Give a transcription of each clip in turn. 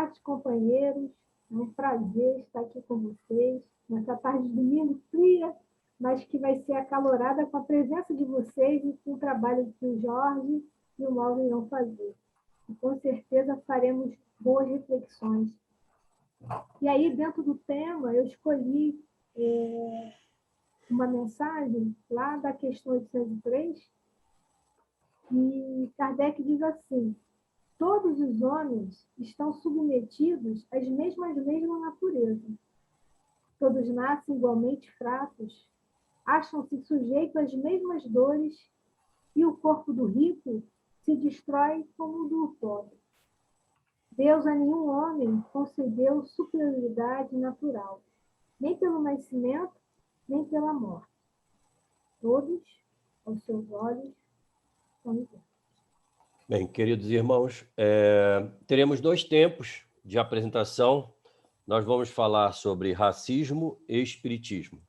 tarde, companheiros. É um prazer estar aqui com vocês, nessa tarde de domingo fria, mas que vai ser acalorada com a presença de vocês e com o trabalho que o Jorge e o Mauro irão fazer. E, com certeza faremos boas reflexões. E aí, dentro do tema, eu escolhi uma mensagem lá da questão 803, e Kardec diz assim: todos os homens estão submetidos às mesmas leis da natureza. Todos nascem igualmente fracos, acham-se sujeitos às mesmas dores, e o corpo do rico se destrói como o do pobre. Deus a nenhum homem concedeu superioridade natural, nem pelo nascimento, nem pela morte. Todos, aos seus olhos, são iguais. Bem, queridos irmãos, teremos 2 tempos de apresentação. Nós vamos falar sobre racismo e espiritismo.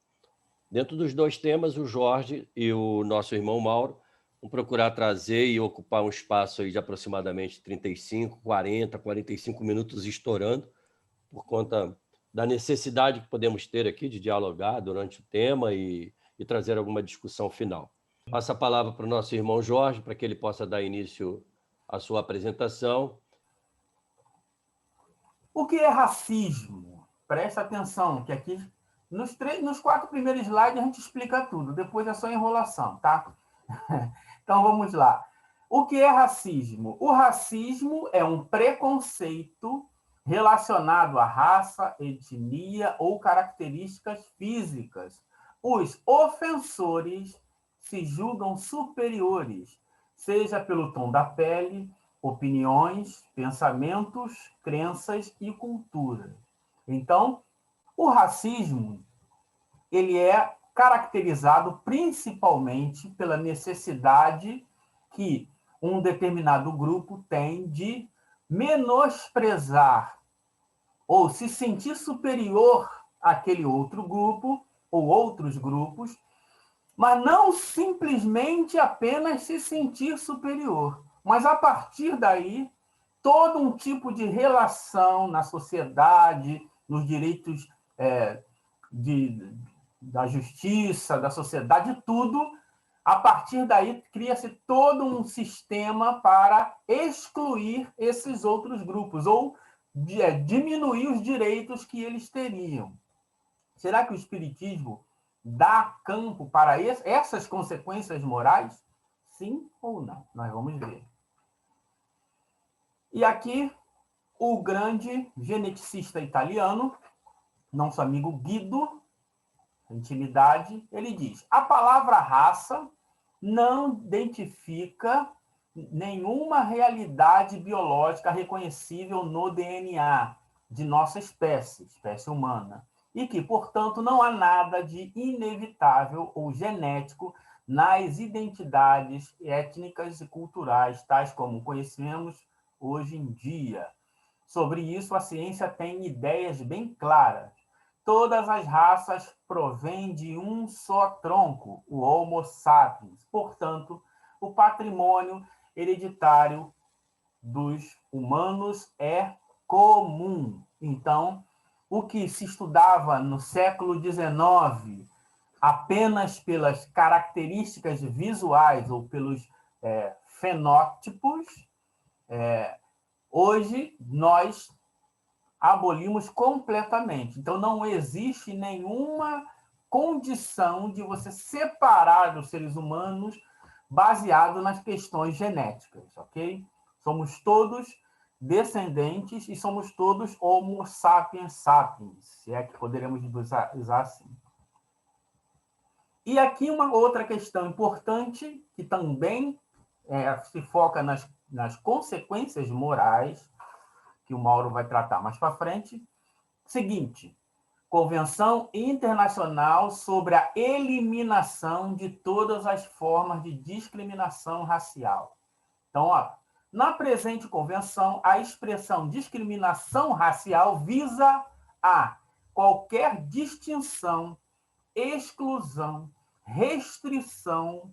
Dentro dos 2 temas, o Jorge e o nosso irmão Mauro vão procurar trazer e ocupar um espaço aí de aproximadamente 35, 40, 45 minutos estourando, por conta da necessidade que podemos ter aqui de dialogar durante o tema e trazer alguma discussão final. Passo a palavra para o nosso irmão Jorge, para que ele possa dar início à sua apresentação. O que é racismo? Presta atenção, que aqui nos 4 primeiros slides a gente explica tudo, depois é só enrolação, tá? Então vamos lá. O que é racismo? O racismo é um preconceito relacionado à raça, etnia ou características físicas. Os ofensores se julgam superiores, seja pelo tom da pele, opiniões, pensamentos, crenças e cultura. Então, o racismo, ele é caracterizado principalmente pela necessidade que um determinado grupo tem de menosprezar ou se sentir superior àquele outro grupo ou outros grupos, mas não simplesmente apenas se sentir superior, mas a partir daí todo um tipo de relação na sociedade, nos direitos da justiça, da sociedade, tudo, a partir daí cria-se todo um sistema para excluir esses outros grupos, ou diminuir os direitos que eles teriam. Será que o Espiritismo dá campo para essas consequências morais? Sim ou não? Nós vamos ver. E aqui, o grande geneticista italiano, nosso amigo Guido, Intimidade, ele diz: a palavra raça não identifica nenhuma realidade biológica reconhecível no DNA de nossa espécie humana, e que, portanto, não há nada de inevitável ou genético nas identidades étnicas e culturais, tais como conhecemos hoje em dia. Sobre isso, a ciência tem ideias bem claras. Todas as raças provêm de um só tronco, o Homo sapiens. Portanto, o patrimônio hereditário dos humanos é comum. Então, o que se estudava no século XIX apenas pelas características visuais ou pelos fenótipos, hoje nós abolimos completamente. Então, não existe nenhuma condição de você separar os seres humanos baseado nas questões genéticas, ok? Somos todos descendentes e somos todos Homo sapiens sapiens, se é que poderemos usar assim. E aqui uma outra questão importante, que também se foca nas consequências morais, que o Mauro vai tratar mais para frente. Seguinte: Convenção Internacional sobre a Eliminação de todas as formas de discriminação racial. Então, na presente convenção, a expressão discriminação racial visa a qualquer distinção, exclusão, restrição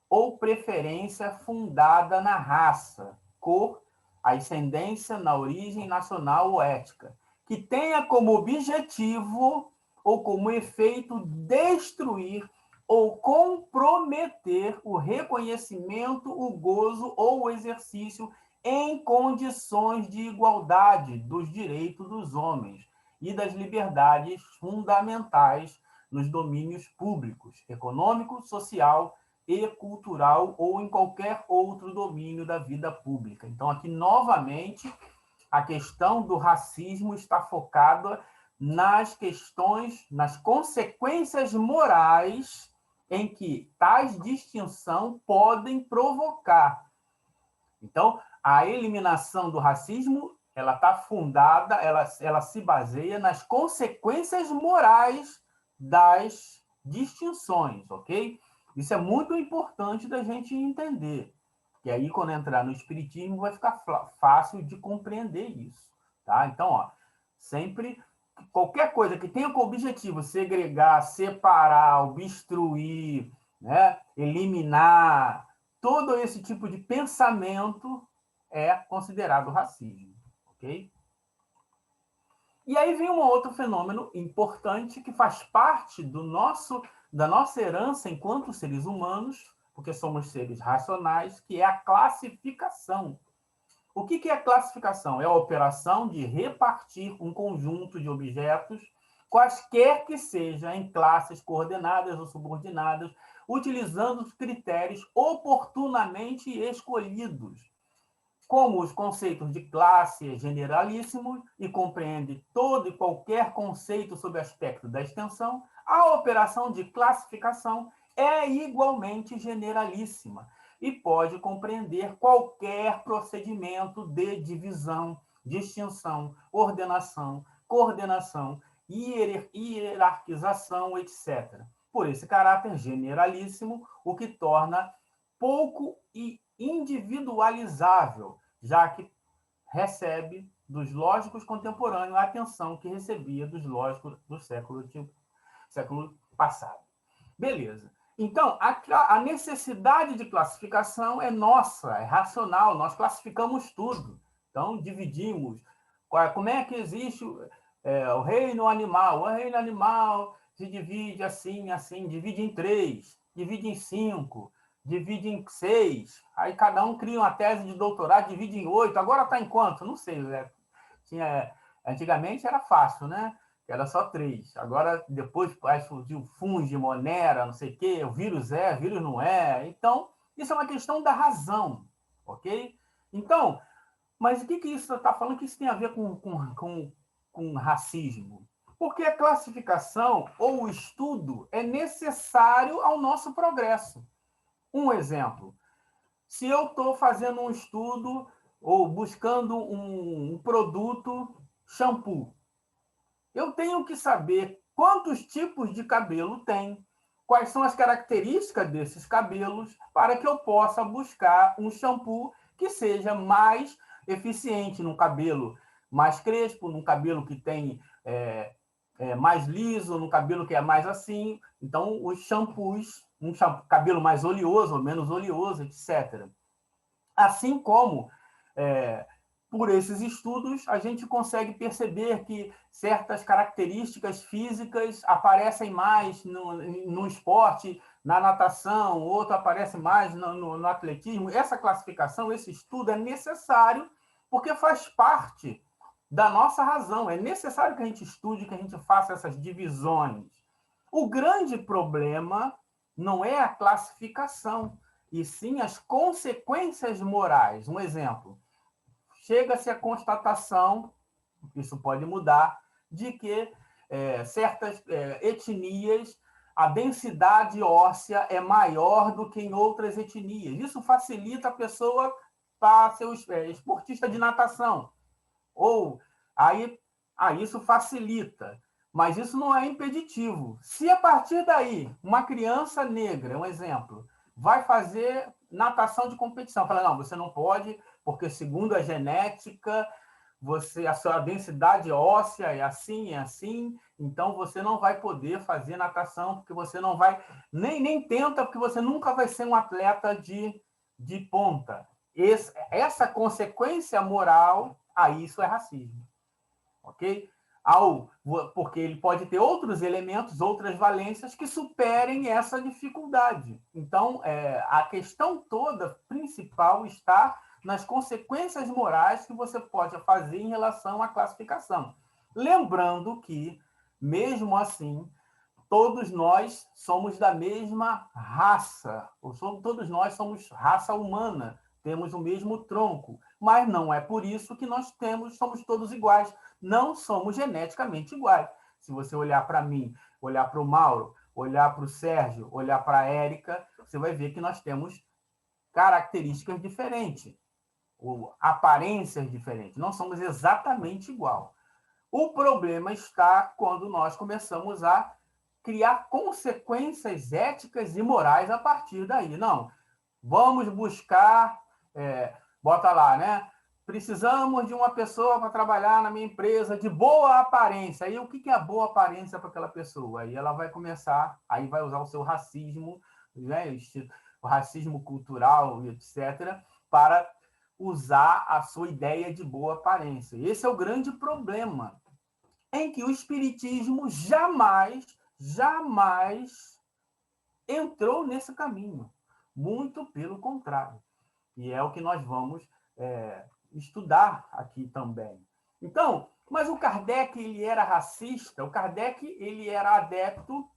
ou preferência fundada na raça, cor, ascendência na origem nacional ou étnica, que tenha como objetivo ou como efeito destruir ou comprometer o reconhecimento, o gozo ou o exercício em condições de igualdade dos direitos dos homens e das liberdades fundamentais nos domínios públicos, econômico, social e cultural ou em qualquer outro domínio da vida pública. Então, aqui, novamente, a questão do racismo está focada nas questões, nas consequências morais em que tais distinção podem provocar. Então, a eliminação do racismo, ela está fundada, ela se baseia nas consequências morais das distinções, ok? Isso é muito importante da gente entender. E aí, quando entrar no espiritismo, vai ficar fácil de compreender isso, tá? Então, ó, sempre qualquer coisa que tenha como objetivo segregar, separar, obstruir, né, eliminar, todo esse tipo de pensamento é considerado racismo, ok? E aí vem um outro fenômeno importante que faz parte da nossa herança enquanto seres humanos, porque somos seres racionais, que é a classificação. O que é classificação? É a operação de repartir um conjunto de objetos, quaisquer que sejam, em classes coordenadas ou subordinadas, utilizando os critérios oportunamente escolhidos. Como os conceitos de classe é generalíssimo e compreende todo e qualquer conceito sob aspecto da extensão, a operação de classificação é igualmente generalíssima e pode compreender qualquer procedimento de divisão, distinção, ordenação, coordenação, hierarquização, etc. Por esse caráter generalíssimo, o que torna pouco individualizável, já que recebe dos lógicos contemporâneos a atenção que recebia dos lógicos do século passado. Beleza. Então, a necessidade de classificação é nossa, é racional, nós classificamos tudo. Então, dividimos. Como é que existe o reino animal? O reino animal se divide assim, assim, divide em 3, divide em 5, divide em 6, aí cada um cria uma tese de doutorado, divide em 8, agora está em quanto? Não sei. Antigamente era fácil, né? Era só 3. Agora, depois surgiu fungo, monera, não sei o quê, o vírus não é. Então, isso é uma questão da razão, ok? Então, mas o que isso está falando que isso tem a ver com racismo? Porque a classificação ou o estudo é necessário ao nosso progresso. Um exemplo, se eu estou fazendo um estudo ou buscando um produto shampoo, eu tenho que saber quantos tipos de cabelo tem, quais são as características desses cabelos, para que eu possa buscar um shampoo que seja mais eficiente num cabelo mais crespo, num cabelo que tem mais liso, num cabelo que é mais assim. Então, os shampoos, cabelo mais oleoso ou menos oleoso, etc. Assim como por esses estudos, a gente consegue perceber que certas características físicas aparecem mais no esporte, na natação, outro aparece mais no atletismo. Essa classificação, esse estudo é necessário porque faz parte da nossa razão. É necessário que a gente estude, que a gente faça essas divisões. O grande problema não é a classificação, e sim as consequências morais. Um exemplo. Chega-se à constatação, isso pode mudar, de que certas etnias, a densidade óssea é maior do que em outras etnias. Isso facilita a pessoa para ser esportista de natação. Ou aí isso facilita, mas isso não é impeditivo. Se a partir daí uma criança negra, um exemplo, vai fazer natação de competição, fala, não, você não pode, porque segundo a genética, a sua densidade óssea é assim, então você não vai poder fazer natação, porque você não vai, nem tenta, porque você nunca vai ser um atleta de ponta. essa consequência moral, aí isso é racismo. Ok? Porque ele pode ter outros elementos, outras valências que superem essa dificuldade. Então, a questão toda principal está nas consequências morais que você pode fazer em relação à classificação. Lembrando que, mesmo assim, todos nós somos da mesma raça, todos nós somos raça humana, temos o mesmo tronco, mas não é por isso que nós somos todos iguais. Não somos geneticamente iguais. Se você olhar para mim, olhar para o Mauro, olhar para o Sérgio, olhar para a Érica, você vai ver que nós temos características diferentes, ou aparências diferentes. Não somos exatamente igual. O problema está quando nós começamos a criar consequências éticas e morais a partir daí. Não, vamos buscar, bota lá, né? Precisamos de uma pessoa para trabalhar na minha empresa de boa aparência. Aí o que é a boa aparência para aquela pessoa? Aí ela vai começar, aí vai usar o seu racismo, né? O racismo cultural, etc., para usar a sua ideia de boa aparência. Esse é o grande problema, em que o espiritismo jamais entrou nesse caminho. Muito pelo contrário. E é o que nós vamos estudar aqui também. Então, mas o Kardec, ele era racista, o Kardec, ele era adepto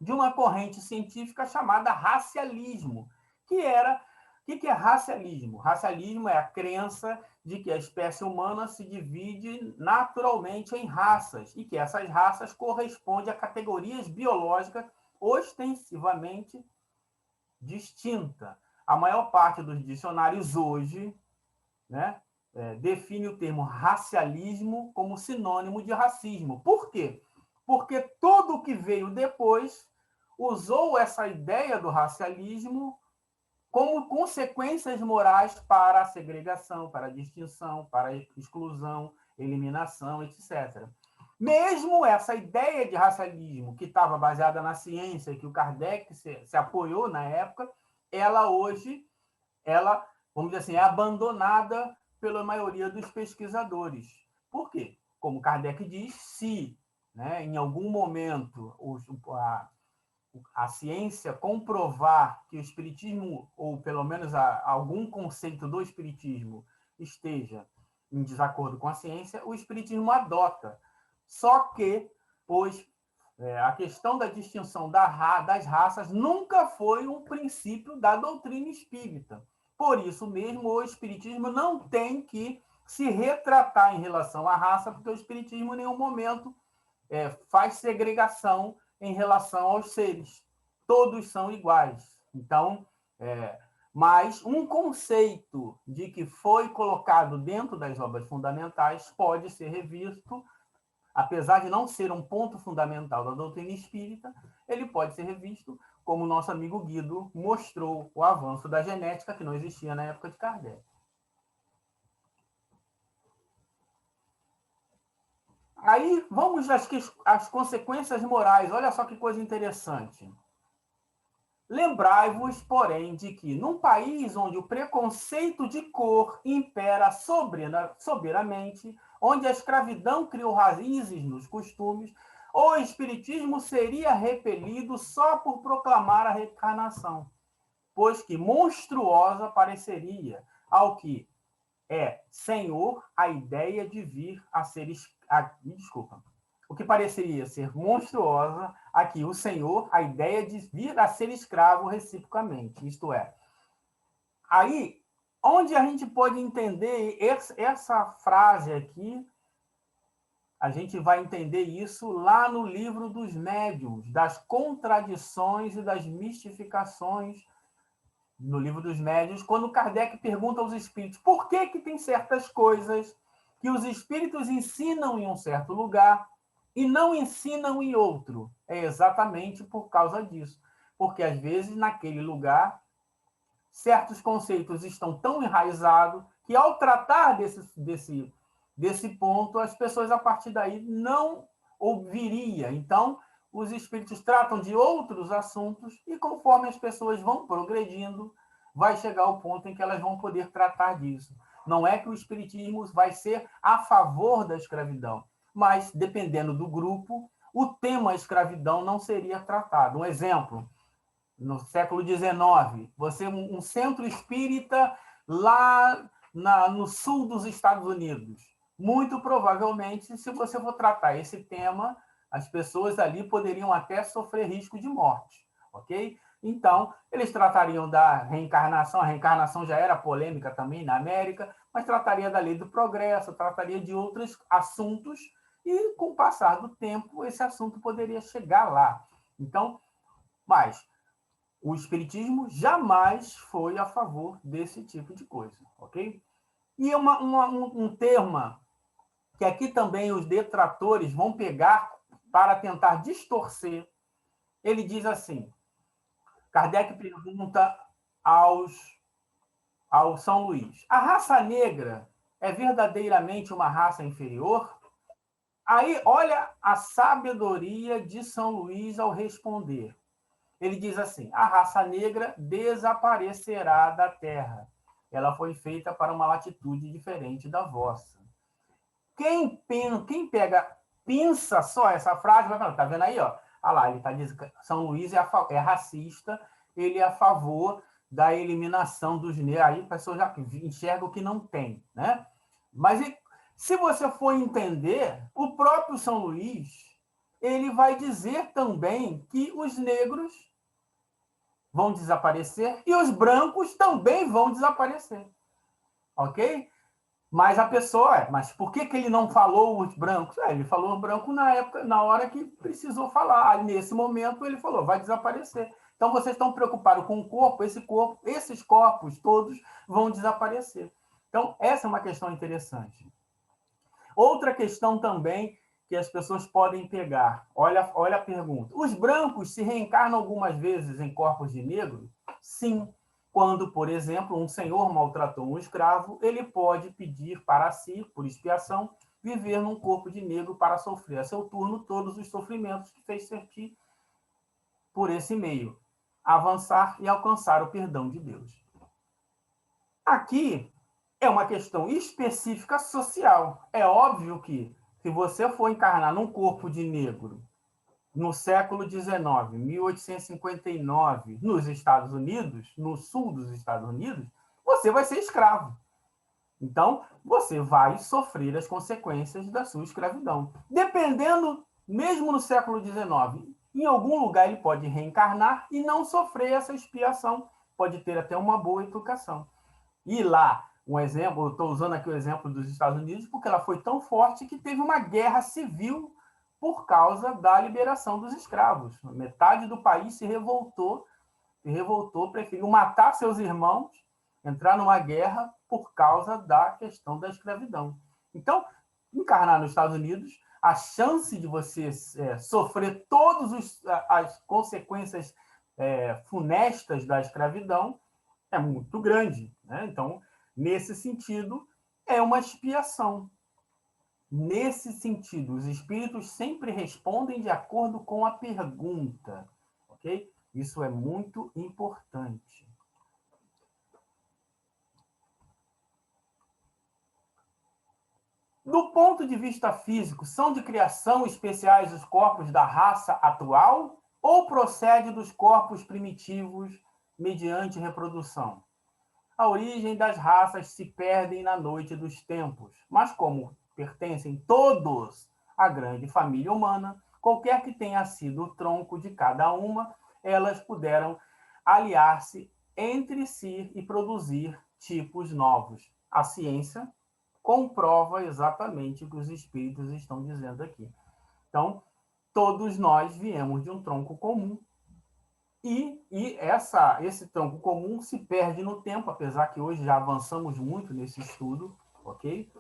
de uma corrente científica chamada racialismo, que era... O que é racialismo? Racialismo é a crença de que a espécie humana se divide naturalmente em raças e que essas raças correspondem a categorias biológicas ostensivamente distintas. A maior parte dos dicionários hoje, né, define o termo racialismo como sinônimo de racismo. Por quê? Porque tudo o que veio depois usou essa ideia do racialismo como consequências morais para a segregação, para a distinção, para a exclusão, eliminação, etc. Mesmo essa ideia de racialismo, que estava baseada na ciência, que o Kardec se apoiou na época, ela hoje, vamos dizer assim, é abandonada pela maioria dos pesquisadores. Por quê? Como Kardec diz, se, né, em algum momento a ciência comprovar que o espiritismo, ou pelo menos algum conceito do espiritismo, esteja em desacordo com a ciência, o espiritismo adota. Só que, pois, a questão da distinção das raças nunca foi um princípio da doutrina espírita. Por isso mesmo, o espiritismo não tem que se retratar em relação à raça, porque o espiritismo em nenhum momento faz segregação em relação aos seres. Todos são iguais. Então, mas um conceito de que foi colocado dentro das obras fundamentais pode ser revisto, apesar de não ser um ponto fundamental da doutrina espírita, ele pode ser revisto, como o nosso amigo Guido mostrou o avanço da genética que não existia na época de Kardec. Aí, vamos às consequências morais. Olha só que coisa interessante. Lembrai-vos, porém, de que, num país onde o preconceito de cor impera soberanamente, onde a escravidão criou raízes nos costumes, o espiritismo seria repelido só por proclamar a reencarnação, pois que monstruosa pareceria ao que é senhor a ideia de vir a ser... O que pareceria ser monstruosa aqui, o senhor, a ideia de vir a ser escravo reciprocamente. Isto é, aí, onde a gente pode entender essa frase aqui, a gente vai entender isso lá no livro dos médiuns, das contradições e das mistificações, no livro dos médiuns, quando Kardec pergunta aos espíritos por que tem certas coisas que os espíritos ensinam em um certo lugar e não ensinam em outro. É exatamente por causa disso. Porque, às vezes, naquele lugar, certos conceitos estão tão enraizados que, ao tratar desse ponto, as pessoas, a partir daí, não ouviriam. Então, os espíritos tratam de outros assuntos e, conforme as pessoas vão progredindo, vai chegar ao ponto em que elas vão poder tratar disso. Não é que o espiritismo vai ser a favor da escravidão, mas, dependendo do grupo, o tema escravidão não seria tratado. Um exemplo, no século XIX, você um centro espírita lá no sul dos Estados Unidos. Muito provavelmente, se você for tratar esse tema, as pessoas ali poderiam até sofrer risco de morte, ok? Então, eles tratariam da reencarnação, a reencarnação já era polêmica também na América, mas trataria da lei do progresso, trataria de outros assuntos, e com o passar do tempo, esse assunto poderia chegar lá. Então, mas o espiritismo jamais foi a favor desse tipo de coisa, ok? E um termo que aqui também os detratores vão pegar para tentar distorcer, ele diz assim, Kardec pergunta ao São Luís, a raça negra é verdadeiramente uma raça inferior? Aí, olha a sabedoria de São Luís ao responder. Ele diz assim, a raça negra desaparecerá da terra. Ela foi feita para uma latitude diferente da vossa. Quem pensa só essa frase, vai falar, tá vendo aí, ó? Olha lá, ele está dizendo que São Luís é racista, ele é a favor da eliminação dos negros. Aí a pessoa já enxerga o que não tem, né? Mas se você for entender, o próprio São Luís, ele vai dizer também que os negros vão desaparecer e os brancos também vão desaparecer. Ok? Mas a pessoa, mas por que ele não falou os brancos? Ele falou branco na hora que precisou falar. Aí, nesse momento, ele falou, vai desaparecer. Então, vocês estão preocupados com o corpo, esses corpos todos vão desaparecer. Então, essa é uma questão interessante. Outra questão também que as pessoas podem pegar. Olha a pergunta. Os brancos se reencarnam algumas vezes em corpos de negro? Sim. Quando, por exemplo, um senhor maltratou um escravo, ele pode pedir para si, por expiação, viver num corpo de negro para sofrer a seu turno todos os sofrimentos que fez sentir por esse meio, avançar e alcançar o perdão de Deus. Aqui é uma questão específica social. É óbvio que, se você for encarnar num corpo de negro no século XIX, 1859, nos Estados Unidos, no sul dos Estados Unidos, você vai ser escravo. Então, você vai sofrer as consequências da sua escravidão. Dependendo, mesmo no século XIX, em algum lugar ele pode reencarnar e não sofrer essa expiação. Pode ter até uma boa educação. E lá, um exemplo, eu estou usando aqui o exemplo dos Estados Unidos, porque ela foi tão forte que teve uma guerra civil por causa da liberação dos escravos. Metade do país se revoltou, preferiu matar seus irmãos, entrar numa guerra por causa da questão da escravidão. Então, encarnar nos Estados Unidos, a chance de você sofrer todas as consequências funestas da escravidão é muito grande, né? Então, nesse sentido, é uma expiação. Nesse sentido, os espíritos sempre respondem de acordo com a pergunta, ok? Isso é muito importante. Do ponto de vista físico, são de criação especiais os corpos da raça atual ou procede dos corpos primitivos mediante reprodução? A origem das raças se perdem na noite dos tempos, mas como pertencem todos à grande família humana, qualquer que tenha sido o tronco de cada uma, elas puderam aliar-se entre si e produzir tipos novos. A ciência comprova exatamente o que os espíritos estão dizendo aqui. Então, todos nós viemos de um tronco comum, e esse tronco comum se perde no tempo, apesar que hoje já avançamos muito nesse estudo, ok?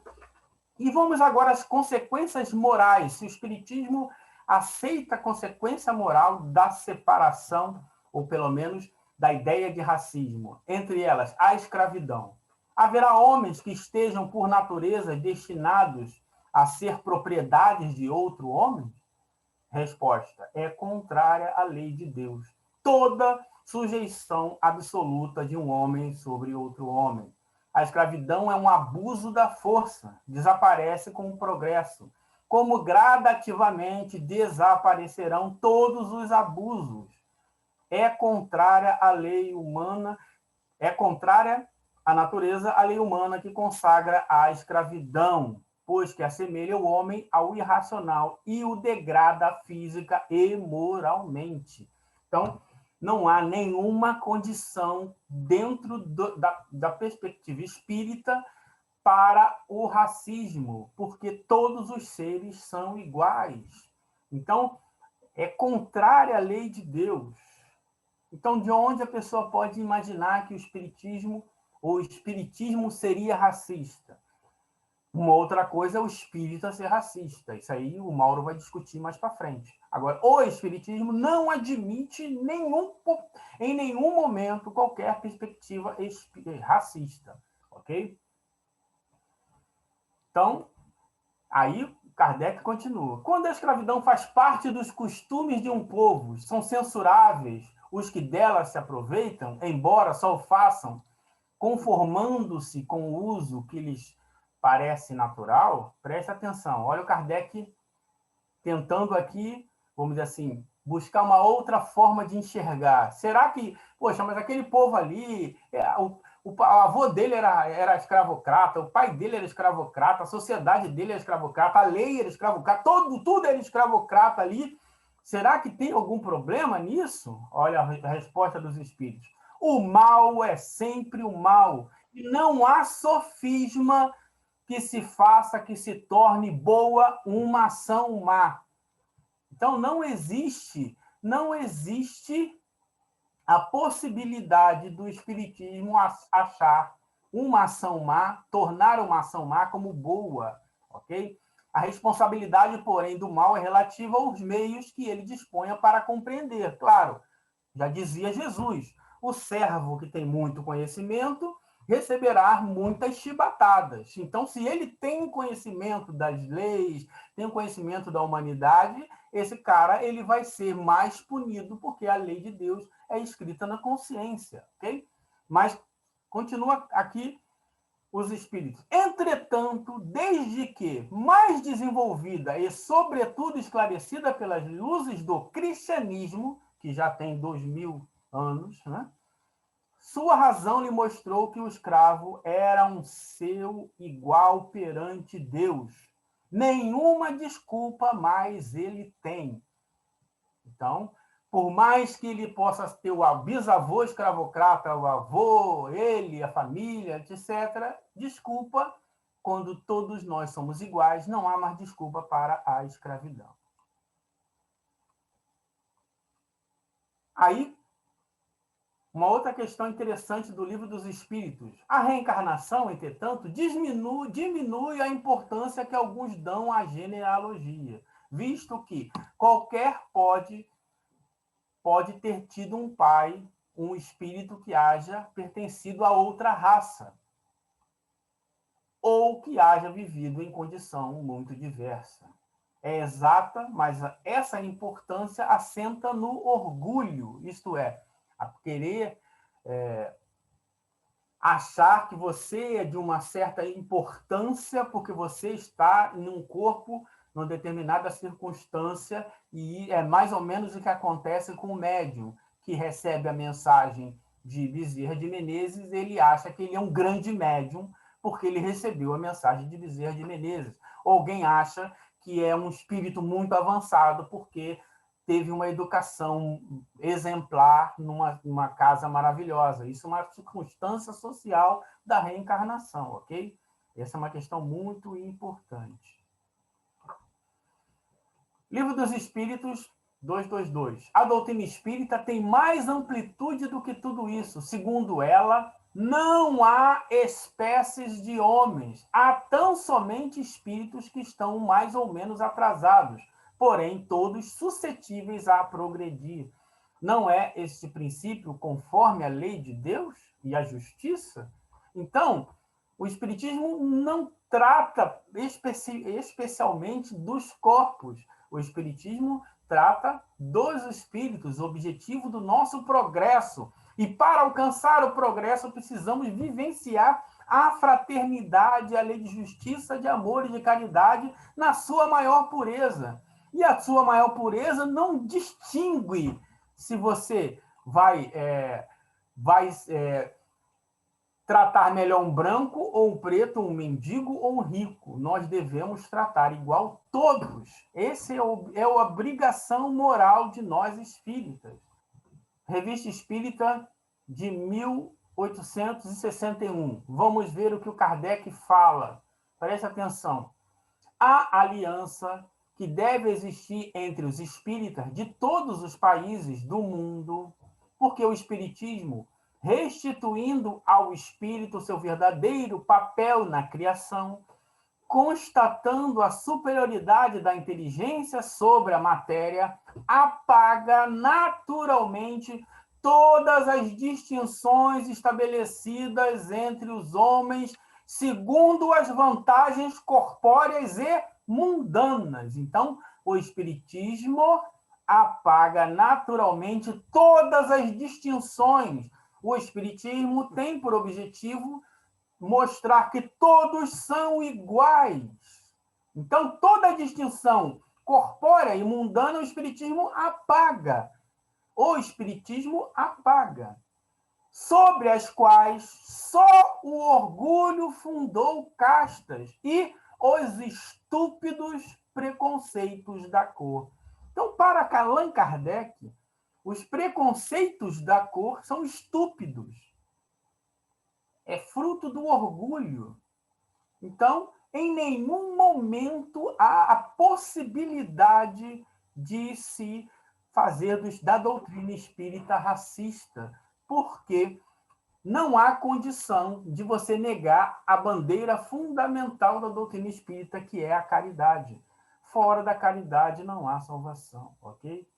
E vamos agora às consequências morais. Se o espiritismo aceita a consequência moral da separação, ou pelo menos da ideia de racismo, entre elas a escravidão, haverá homens que estejam, por natureza, destinados a ser propriedades de outro homem? Resposta: é contrária à lei de Deus. Toda sujeição absoluta de um homem sobre outro homem. A escravidão é um abuso da força, desaparece com o progresso. Como gradativamente desaparecerão todos os abusos. É contrária à lei humana, é contrária à natureza, à lei humana que consagra a escravidão, pois que assemelha o homem ao irracional e o degrada física e moralmente. Então, não há nenhuma condição dentro da perspectiva espírita para o racismo, porque todos os seres são iguais. Então, é contrária à lei de Deus. Então, de onde a pessoa pode imaginar que o espiritismo seria racista? Uma outra coisa é o espírita ser racista. Isso aí o Mauro vai discutir mais para frente. Agora, o espiritismo não admite em nenhum momento qualquer perspectiva racista, ok? Então, aí Kardec continua. Quando a escravidão faz parte dos costumes de um povo, são censuráveis os que dela se aproveitam, embora só o façam conformando-se com o uso que lhes parece natural, preste atenção. Olha o Kardec tentando aqui, vamos dizer assim, buscar uma outra forma de enxergar. Será que, poxa, mas aquele povo ali, o avô dele era escravocrata, o pai dele era escravocrata, a sociedade dele era escravocrata, a lei era escravocrata, tudo era escravocrata ali. Será que tem algum problema nisso? Olha a resposta dos espíritos. O mal é sempre o mal. E não há sofisma que se faça que se torne boa uma ação má. Então, não existe a possibilidade do espiritismo achar uma ação má, tornar uma ação má como boa, ok? A responsabilidade, porém, do mal é relativa aos meios que ele disponha para compreender. Claro, já dizia Jesus, o servo que tem muito conhecimento receberá muitas chibatadas. Então, se ele tem conhecimento das leis, tem conhecimento da humanidade, esse cara ele vai ser mais punido, porque a lei de Deus é escrita na consciência, ok? Mas continua aqui os espíritos. Entretanto, desde que mais desenvolvida e, sobretudo, esclarecida pelas luzes do cristianismo, que já tem 2000 anos, né? Sua razão lhe mostrou que o escravo era um seu igual perante Deus. Nenhuma desculpa mais ele tem. Então, por mais que ele possa ter o bisavô escravocrata, o avô, ele, a família, etc., desculpa, quando todos nós somos iguais, não há mais desculpa para a escravidão. Aí, uma outra questão interessante do Livro dos Espíritos. A reencarnação, entretanto, diminui a importância que alguns dão à genealogia, visto que qualquer pode ter tido um pai, um espírito que haja pertencido a outra raça, ou que haja vivido em condição muito diversa. É exata, mas essa importância assenta no orgulho, isto é, a querer achar que você é de uma certa importância porque você está em um corpo, numa determinada circunstância, e é mais ou menos o que acontece com o médium, que recebe a mensagem de Bezerra de Menezes, ele acha que ele é um grande médium porque ele recebeu a mensagem de Bezerra de Menezes. Ou alguém acha que é um espírito muito avançado porque teve uma educação exemplar numa casa maravilhosa. Isso é uma circunstância social da reencarnação, ok? Essa é uma questão muito importante. Livro dos Espíritos, 222. A doutrina espírita tem mais amplitude do que tudo isso. Segundo ela, não há espécies de homens. Há tão somente espíritos que estão mais ou menos atrasados, porém todos suscetíveis a progredir. Não é este princípio conforme a lei de Deus e a justiça? Então, o Espiritismo não trata especialmente dos corpos. O Espiritismo trata dos espíritos, o objetivo do nosso progresso. E para alcançar o progresso, precisamos vivenciar a fraternidade, a lei de justiça, de amor e de caridade na sua maior pureza. E a sua maior pureza não distingue se você vai tratar melhor um branco ou um preto, um mendigo ou um rico. Nós devemos tratar igual todos. Essa é a obrigação moral de nós espíritas. Revista Espírita de 1861. Vamos ver o que o Kardec fala. Preste atenção. A aliança que deve existir entre os espíritas de todos os países do mundo, porque o espiritismo, restituindo ao espírito seu verdadeiro papel na criação, constatando a superioridade da inteligência sobre a matéria, apaga naturalmente todas as distinções estabelecidas entre os homens segundo as vantagens corpóreas e mundanas. Então, o espiritismo apaga naturalmente todas as distinções. O espiritismo tem por objetivo mostrar que todos são iguais. Então, toda distinção corpórea e mundana, o espiritismo apaga. O espiritismo apaga. Sobre as quais só o orgulho fundou castas e os estúpidos preconceitos da cor. Então, para Allan Kardec, os preconceitos da cor são estúpidos. É fruto do orgulho. Então, em nenhum momento há a possibilidade de se fazer da doutrina espírita racista, porque não há condição de você negar a bandeira fundamental da doutrina espírita, que é a caridade. Fora da caridade não há salvação, ok?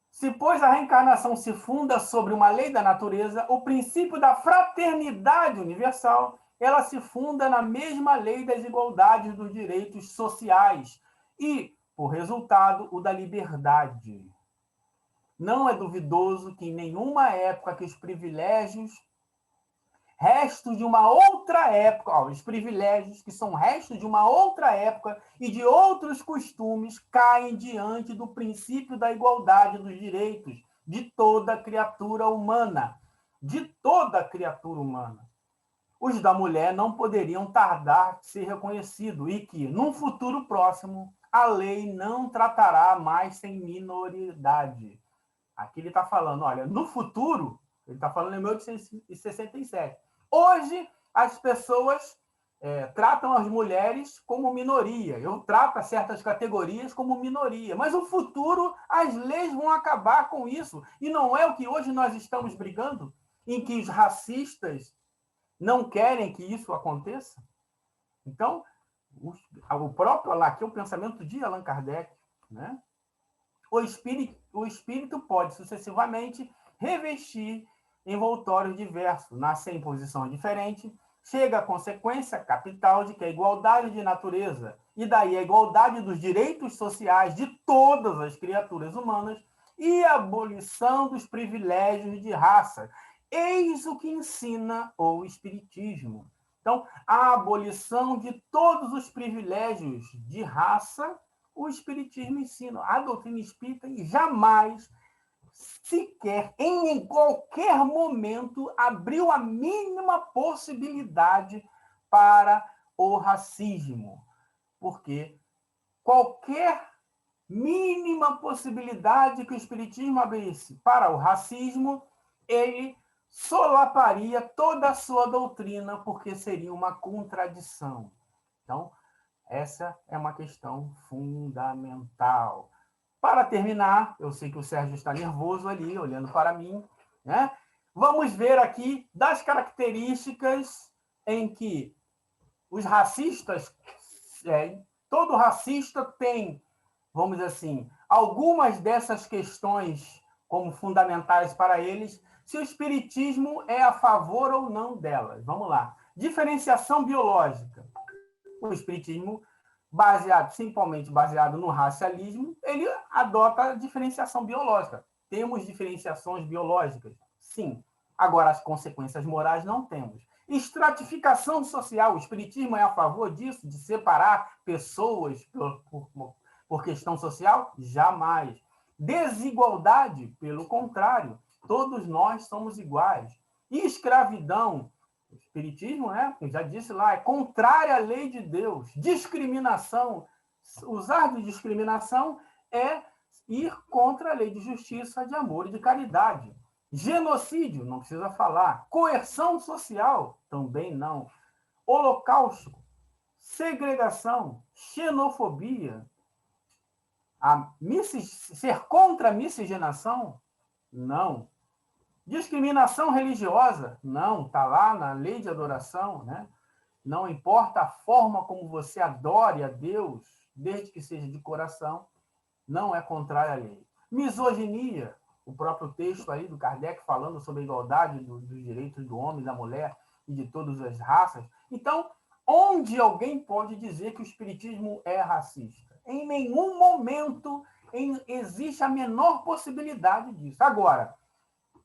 Se, pois, a reencarnação se funda sobre uma lei da natureza, o princípio da fraternidade universal, ela se funda na mesma lei das igualdades dos direitos sociais e, por resultado, o da liberdade. Não é duvidoso que em nenhuma época que os privilégios, restos de uma outra época, os privilégios que são restos de uma outra época e de outros costumes, caem diante do princípio da igualdade dos direitos de toda criatura humana. De toda criatura humana. Os da mulher não poderiam tardar de ser reconhecidos e que, num futuro próximo, a lei não tratará mais sem minoridade. Aqui ele está falando, olha, no futuro, ele está falando em 1867. Hoje, as pessoas tratam as mulheres como minoria. Eu trato certas categorias como minoria. Mas no futuro, as leis vão acabar com isso. E não é o que hoje nós estamos brigando, em que os racistas não querem que isso aconteça? Então, o próprio lá, aqui é o pensamento de Allan Kardec, né? O espírito pode, sucessivamente, revestir envoltórios diversos, nascer em posição diferente, chega à consequência capital de que a igualdade de natureza, e daí a igualdade dos direitos sociais de todas as criaturas humanas, e a abolição dos privilégios de raça. Eis o que ensina o Espiritismo. Então, a abolição de todos os privilégios de raça, o Espiritismo ensina. A doutrina espírita jamais, sequer, em qualquer momento, abriu a mínima possibilidade para o racismo. Porque qualquer mínima possibilidade que o Espiritismo abrisse para o racismo, ele solaparia toda a sua doutrina, porque seria uma contradição. Então, essa é uma questão fundamental. Para terminar, eu sei que o Sérgio está nervoso ali, olhando para mim, né? Vamos ver aqui das características em que os racistas, todo racista tem, vamos dizer assim, algumas dessas questões como fundamentais para eles, se o espiritismo é a favor ou não delas. Vamos lá. Diferenciação biológica. O espiritismo principalmente baseado no racialismo, ele adota a diferenciação biológica. Temos diferenciações biológicas? Sim. Agora, as consequências morais não temos. Estratificação social, o espiritismo é a favor disso, de separar pessoas por questão social? Jamais. Desigualdade, pelo contrário, todos nós somos iguais. E escravidão, o espiritismo, né, eu já disse lá, é contrária à lei de Deus. Discriminação, usar de discriminação é ir contra a lei de justiça, de amor e de caridade. Genocídio, não precisa falar. Coerção social, também não. Holocausto, segregação, xenofobia. Ser contra a miscigenação? Não. Discriminação religiosa? Não, está lá na lei de adoração, né? Não importa a forma como você adore a Deus, desde que seja de coração, não é contrária à lei. Misoginia, o próprio texto aí do Kardec falando sobre a igualdade dos direitos do homem, da mulher e de todas as raças. Então, onde alguém pode dizer que o espiritismo é racista? Em nenhum momento existe a menor possibilidade disso. Agora,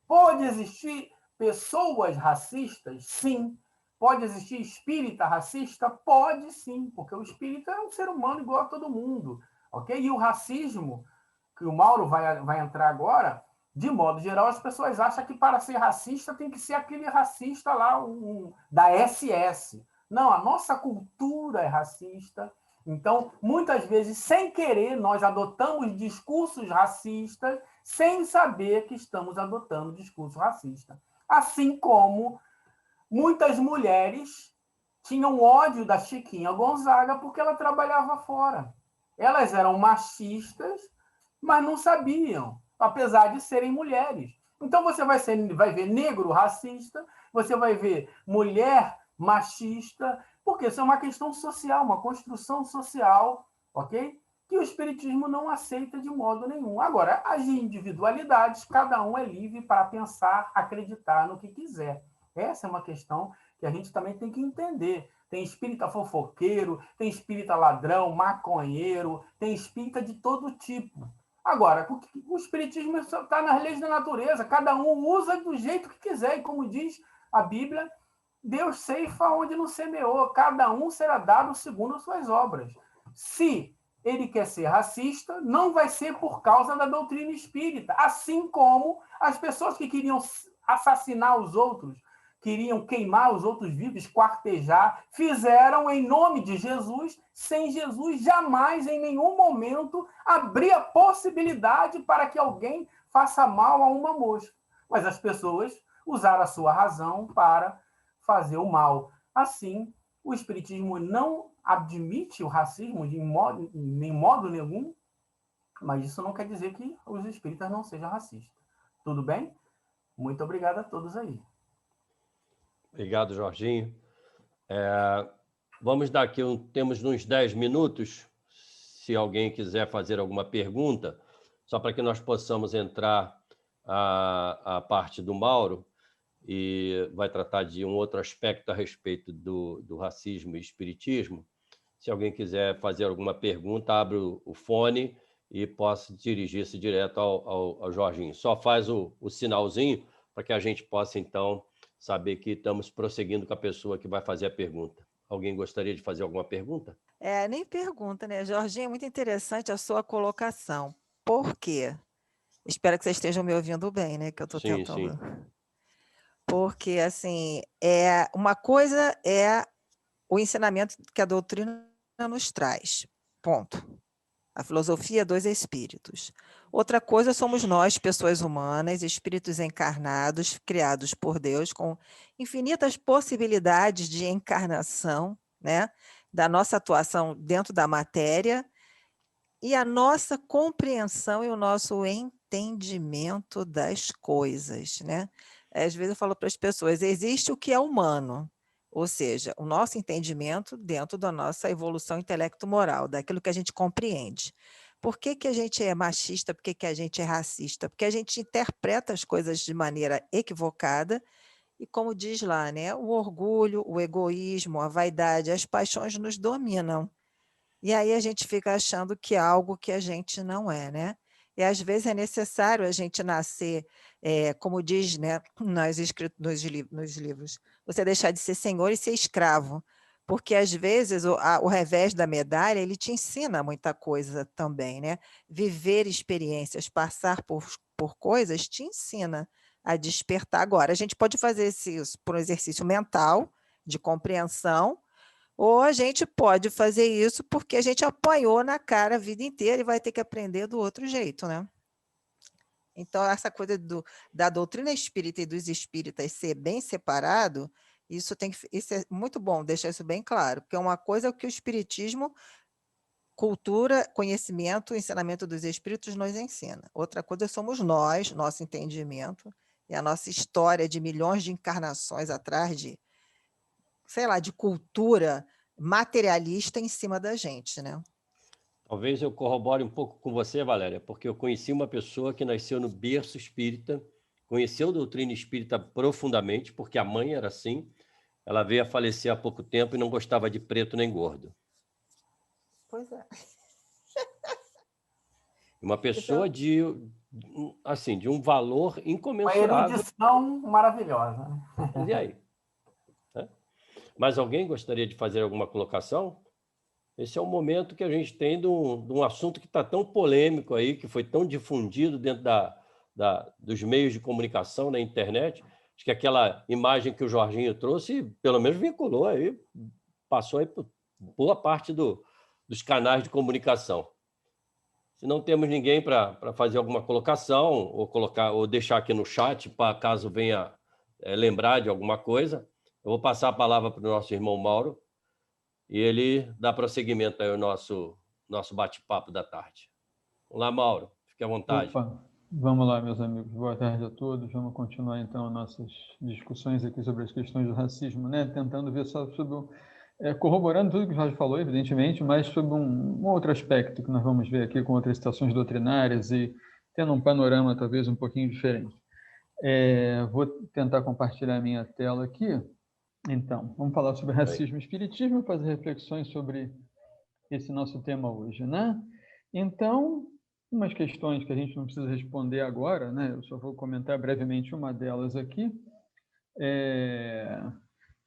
pode existir pessoas racistas? Sim. Pode existir espírita racista? Pode sim, porque o espírita é um ser humano igual a todo mundo. Okay? E o racismo, que o Mauro vai entrar agora, de modo geral, as pessoas acham que para ser racista tem que ser aquele racista lá, da SS. Não, a nossa cultura é racista. Então, muitas vezes, sem querer, nós adotamos discursos racistas sem saber que estamos adotando discurso racista. Assim como muitas mulheres tinham ódio da Chiquinha Gonzaga porque ela trabalhava fora. Elas eram machistas, mas não sabiam, apesar de serem mulheres. Então, você vai ver negro racista, você vai ver mulher machista, porque isso é uma questão social, uma construção social, ok? Que o espiritismo não aceita de modo nenhum. Agora, as individualidades, cada um é livre para pensar, acreditar no que quiser. Essa é uma questão que a gente também tem que entender. Tem espírita fofoqueiro, tem espírita ladrão, maconheiro, tem espírita de todo tipo. Agora, o espiritismo está nas leis da natureza, cada um usa do jeito que quiser, e como diz a Bíblia, Deus ceifa onde não semeou, cada um será dado segundo as suas obras. Se ele quer ser racista, não vai ser por causa da doutrina espírita, assim como as pessoas que queriam assassinar os outros, queriam queimar os outros vivos, esquartejar, fizeram em nome de Jesus, sem Jesus jamais, em nenhum momento, abrir a possibilidade para que alguém faça mal a uma mosca. Mas as pessoas usaram a sua razão para fazer o mal. Assim, o espiritismo não admite o racismo em modo nenhum, mas isso não quer dizer que os espíritas não sejam racistas. Tudo bem? Muito obrigado a todos aí. Obrigado, Jorginho. Vamos dar aqui, temos uns 10 minutos, se alguém quiser fazer alguma pergunta, só para que nós possamos entrar a parte do Mauro, e vai tratar de um outro aspecto a respeito do racismo e espiritismo. Se alguém quiser fazer alguma pergunta, abre o fone e possa dirigir-se direto ao Jorginho. Só faz o sinalzinho para que a gente possa, então, saber que estamos prosseguindo com a pessoa que vai fazer a pergunta. Alguém gostaria de fazer alguma pergunta? Nem pergunta, né? Jorginho, é muito interessante a sua colocação. Por quê? Espero que vocês estejam me ouvindo bem, né? Que eu estou tentando. Sim. Porque, assim, uma coisa é o ensinamento que a doutrina nos traz. Ponto. A filosofia dos espíritos. Outra coisa somos nós, pessoas humanas, espíritos encarnados, criados por Deus, com infinitas possibilidades de encarnação, né? Da nossa atuação dentro da matéria e a nossa compreensão e o nosso entendimento das coisas, né? Às vezes eu falo para as pessoas, existe o que é humano, ou seja, o nosso entendimento dentro da nossa evolução intelecto-moral, daquilo que a gente compreende. Por que a gente é machista? Por que a gente é racista? Porque a gente interpreta as coisas de maneira equivocada e, como diz lá, né, o orgulho, o egoísmo, a vaidade, as paixões nos dominam. E aí a gente fica achando que é algo que a gente não é, né? E às vezes é necessário a gente nascer, como diz, né, nos livros, você deixar de ser senhor e ser escravo. Porque às vezes o revés da medalha, ele te ensina muita coisa também, né? Viver experiências, passar por coisas, te ensina a despertar. Agora, a gente pode fazer isso por um exercício mental, de compreensão, ou a gente pode fazer isso porque a gente apanhou na cara a vida inteira e vai ter que aprender do outro jeito, né? Então, essa coisa da doutrina espírita e dos espíritas ser bem separado, isso é muito bom deixar isso bem claro, porque uma coisa é o que o espiritismo, cultura, conhecimento, ensinamento dos espíritos nos ensina. Outra coisa somos nós, nosso entendimento e a nossa história de milhões de encarnações atrás de, sei lá, de cultura materialista em cima da gente, né? Talvez eu corrobore um pouco com você, Valéria, porque eu conheci uma pessoa que nasceu no berço espírita, conheceu a doutrina espírita profundamente, porque a mãe era assim, ela veio a falecer há pouco tempo e não gostava de preto nem gordo. Pois é. Uma pessoa de um valor Uma incomensurável. erudição maravilhosa. E aí? Mas alguém gostaria de fazer alguma colocação? Esse é o momento que a gente tem de um assunto que está tão polêmico aí, que foi tão difundido dentro dos meios de comunicação, na internet. Acho que aquela imagem que o Jorginho trouxe, pelo menos vinculou aí, passou aí por boa parte dos canais de comunicação. Se não temos ninguém para fazer alguma colocação, ou deixar aqui no chat, para caso venha lembrar de alguma coisa, eu vou passar a palavra para o nosso irmão Mauro, e ele dá prosseguimento aí ao nosso bate-papo da tarde. Olá, Mauro, fique à vontade. Opa, vamos lá, meus amigos. Boa tarde a todos. Vamos continuar, então, nossas discussões aqui sobre as questões do racismo, né? Tentando ver só sobre corroborando tudo que o Jorge falou, evidentemente, mas sobre um outro aspecto que nós vamos ver aqui com outras citações doutrinárias e tendo um panorama talvez um pouquinho diferente. Vou tentar compartilhar a minha tela aqui. Então, vamos falar sobre racismo e espiritismo, fazer reflexões sobre esse nosso tema hoje, né? Então, umas questões que a gente não precisa responder agora, né? Eu só vou comentar brevemente uma delas aqui.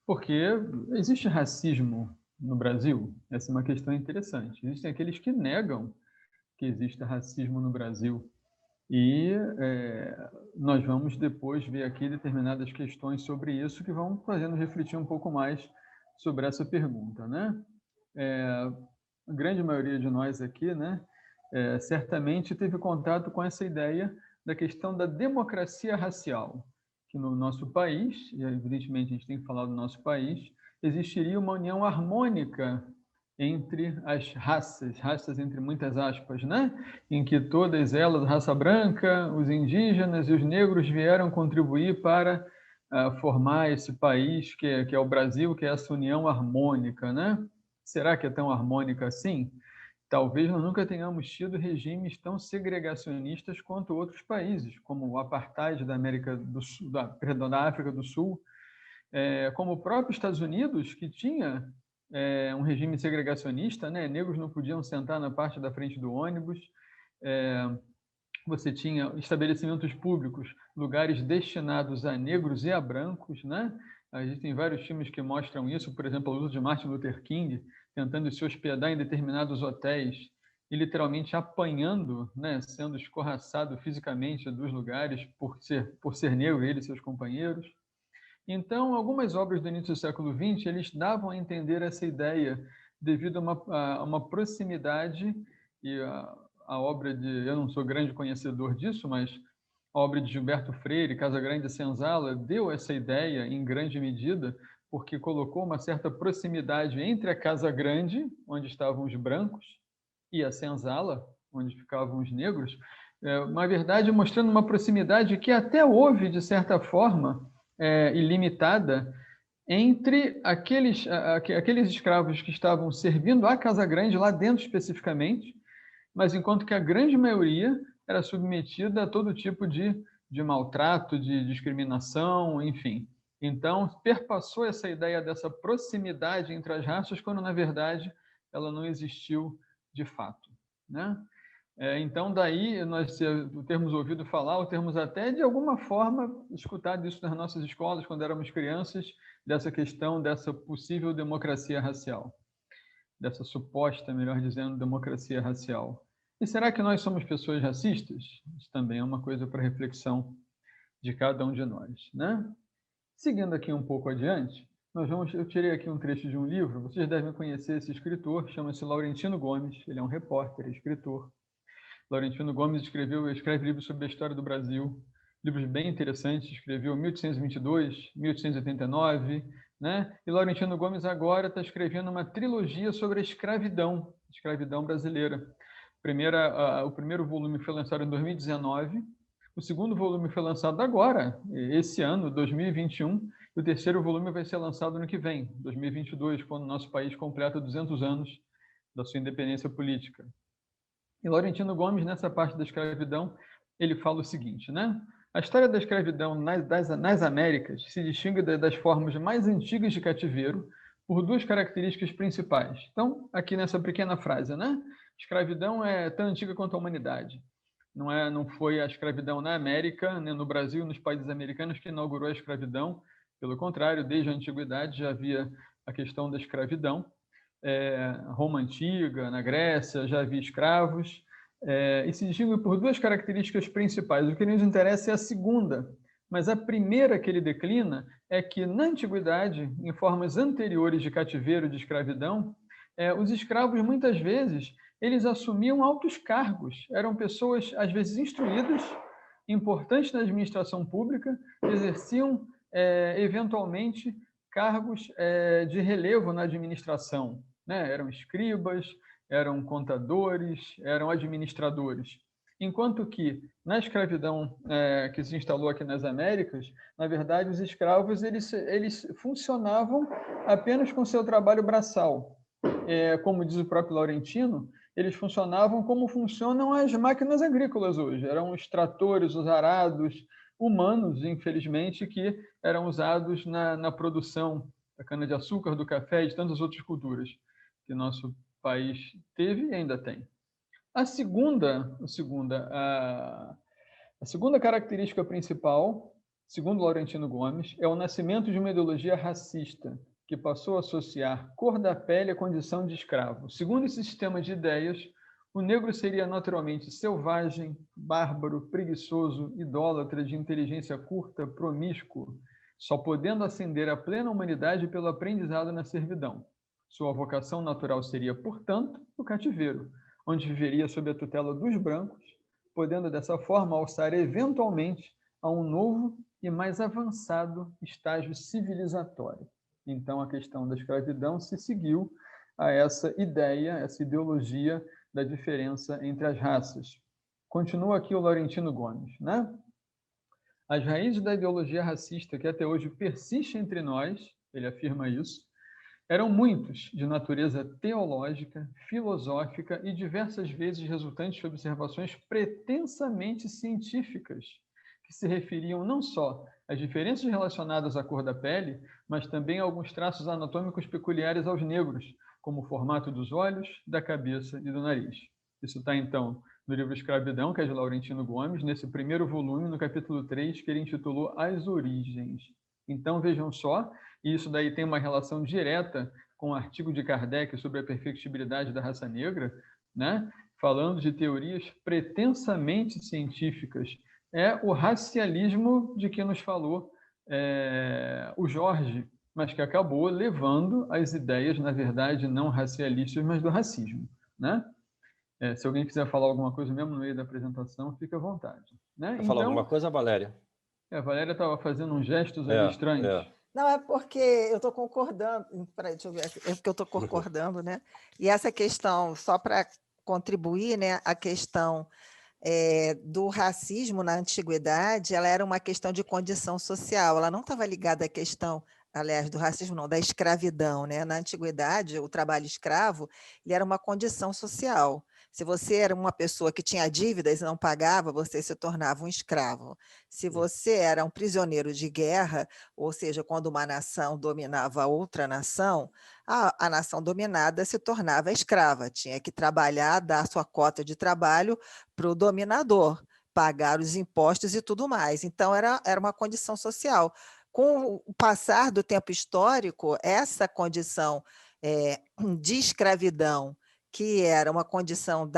Porque existe racismo no Brasil? Essa é uma questão interessante. Existem aqueles que negam que exista racismo no Brasil. E nós vamos depois ver aqui determinadas questões sobre isso que vão fazendo refletir um pouco mais sobre essa pergunta, né? A grande maioria de nós aqui, né, certamente teve contato com essa ideia da questão da democracia racial, que no nosso país, e evidentemente a gente tem que falar do nosso país, existiria uma união harmônica entre as raças entre muitas aspas, né? Em que todas elas, raça branca, os indígenas e os negros vieram contribuir para formar esse país que é o Brasil, que é essa união harmônica, né? Será que é tão harmônica assim? Talvez nós nunca tenhamos tido regimes tão segregacionistas quanto outros países, como o apartheid da da África do Sul, como o próprio Estados Unidos, que tinha um regime segregacionista, né? Negros não podiam sentar na parte da frente do ônibus, você tinha estabelecimentos públicos, lugares destinados a negros e a brancos, né? Existem vários filmes que mostram isso, por exemplo, o uso de Martin Luther King, tentando se hospedar em determinados hotéis e literalmente apanhando, né? Sendo escorraçado fisicamente dos lugares por ser negro, ele e seus companheiros. Então, algumas obras do início do século XX, eles davam a entender essa ideia devido a uma proximidade, e a obra eu não sou grande conhecedor disso, mas a obra de Gilberto Freire, Casagrande e Senzala, deu essa ideia em grande medida, porque colocou uma certa proximidade entre a Casa Grande, onde estavam os brancos, e a Senzala, onde ficavam os negros, na verdade mostrando uma proximidade que até houve, de certa forma, ilimitada entre aqueles escravos que estavam servindo a Casa Grande, lá dentro especificamente, mas enquanto que a grande maioria era submetida a todo tipo de maltrato, de discriminação, enfim. Então, perpassou essa ideia dessa proximidade entre as raças, quando, na verdade, ela não existiu de fato, né? Então, daí nós termos ouvido falar, ou termos até, de alguma forma, escutado isso nas nossas escolas, quando éramos crianças, dessa questão dessa possível democracia racial, dessa suposta, melhor dizendo, democracia racial. E será que nós somos pessoas racistas? Isso também é uma coisa para reflexão de cada um de nós, né? Seguindo aqui um pouco adiante, eu tirei aqui um trecho de um livro, vocês devem conhecer esse escritor, chama-se Laurentino Gomes, ele é um repórter, escritor. Laurentino Gomes escreve livros sobre a história do Brasil, livros bem interessantes, escreveu 1822, 1889, né? E Laurentino Gomes agora está escrevendo uma trilogia sobre a escravidão brasileira. O primeiro volume foi lançado em 2019, o segundo volume foi lançado agora, esse ano, 2021, e o terceiro volume vai ser lançado no que vem, 2022, quando o nosso país completa 200 anos da sua independência política. E Laurentino Gomes, nessa parte da escravidão, ele fala o seguinte, né? A história da escravidão nas Américas se distingue das formas mais antigas de cativeiro por duas características principais. Então, aqui nessa pequena frase, né? Escravidão é tão antiga quanto a humanidade. Não foi a escravidão na América, né, no Brasil, nos países americanos, que inaugurou a escravidão. Pelo contrário, desde a antiguidade já havia a questão da escravidão. Roma Antiga, na Grécia, já havia escravos, e se distingue por duas características principais. O que nos interessa é a segunda, mas a primeira que ele declina é que, na Antiguidade, em formas anteriores de cativeiro, de escravidão, os escravos, muitas vezes, eles assumiam altos cargos, eram pessoas, às vezes, instruídas, importantes na administração pública, exerciam, eventualmente, cargos de relevo na administração, né? Eram escribas, eram contadores, eram administradores. Enquanto que, na escravidão que se instalou aqui nas Américas, na verdade, os escravos eles funcionavam apenas com seu trabalho braçal. Como diz o próprio Laurentino, eles funcionavam como funcionam as máquinas agrícolas hoje. Eram os tratores, os arados, humanos, infelizmente, que eram usados na produção da cana-de-açúcar, do café e de tantas outras culturas que nosso país teve e ainda tem. A segunda característica principal, segundo Laurentino Gomes, é o nascimento de uma ideologia racista, que passou a associar cor da pele à condição de escravo. Segundo esse sistema de ideias, o negro seria naturalmente selvagem, bárbaro, preguiçoso, idólatra, de inteligência curta, promíscuo, só podendo ascender à plena humanidade pelo aprendizado na servidão. Sua vocação natural seria, portanto, o cativeiro, onde viveria sob a tutela dos brancos, podendo dessa forma alçar eventualmente a um novo e mais avançado estágio civilizatório. Então, a questão da escravidão se seguiu a essa ideia, essa ideologia da diferença entre as raças. Continua aqui o Laurentino Gomes, né? As raízes da ideologia racista que até hoje persiste entre nós, ele afirma isso, eram muitos, de natureza teológica, filosófica e diversas vezes resultantes de observações pretensamente científicas, que se referiam não só às diferenças relacionadas à cor da pele, mas também a alguns traços anatômicos peculiares aos negros, como o formato dos olhos, da cabeça e do nariz. Isso está, então, no livro Escravidão, que é de Laurentino Gomes, nesse primeiro volume, no capítulo 3, que ele intitulou As Origens. Então, vejam só, e isso daí tem uma relação direta com o artigo de Kardec sobre a perfectibilidade da raça negra, né? Falando de teorias pretensamente científicas. É o racialismo de que nos falou o Jorge, mas que acabou levando as ideias, na verdade, não racialistas, mas do racismo, né? Se alguém quiser falar alguma coisa mesmo no meio da apresentação, fica à vontade. Né? Quer falar alguma coisa, Valéria? A Valéria estava fazendo uns gestos ali estranhos. Não, é porque eu estou concordando. Peraí, deixa eu ver aqui. É porque eu estou concordando, né? E essa questão, só para contribuir, né? A questão do racismo na antiguidade, ela era uma questão de condição social, ela não estava ligada à questão, aliás, do racismo não, da escravidão, né? Na antiguidade, o trabalho escravo, ele era uma condição social. Se você era uma pessoa que tinha dívidas e não pagava, você se tornava um escravo. Se você era um prisioneiro de guerra, ou seja, quando uma nação dominava outra nação, a nação dominada se tornava escrava, tinha que trabalhar, dar sua cota de trabalho para o dominador, pagar os impostos e tudo mais. Então, era uma condição social. Com o passar do tempo histórico, essa condição de escravidão, que era uma condição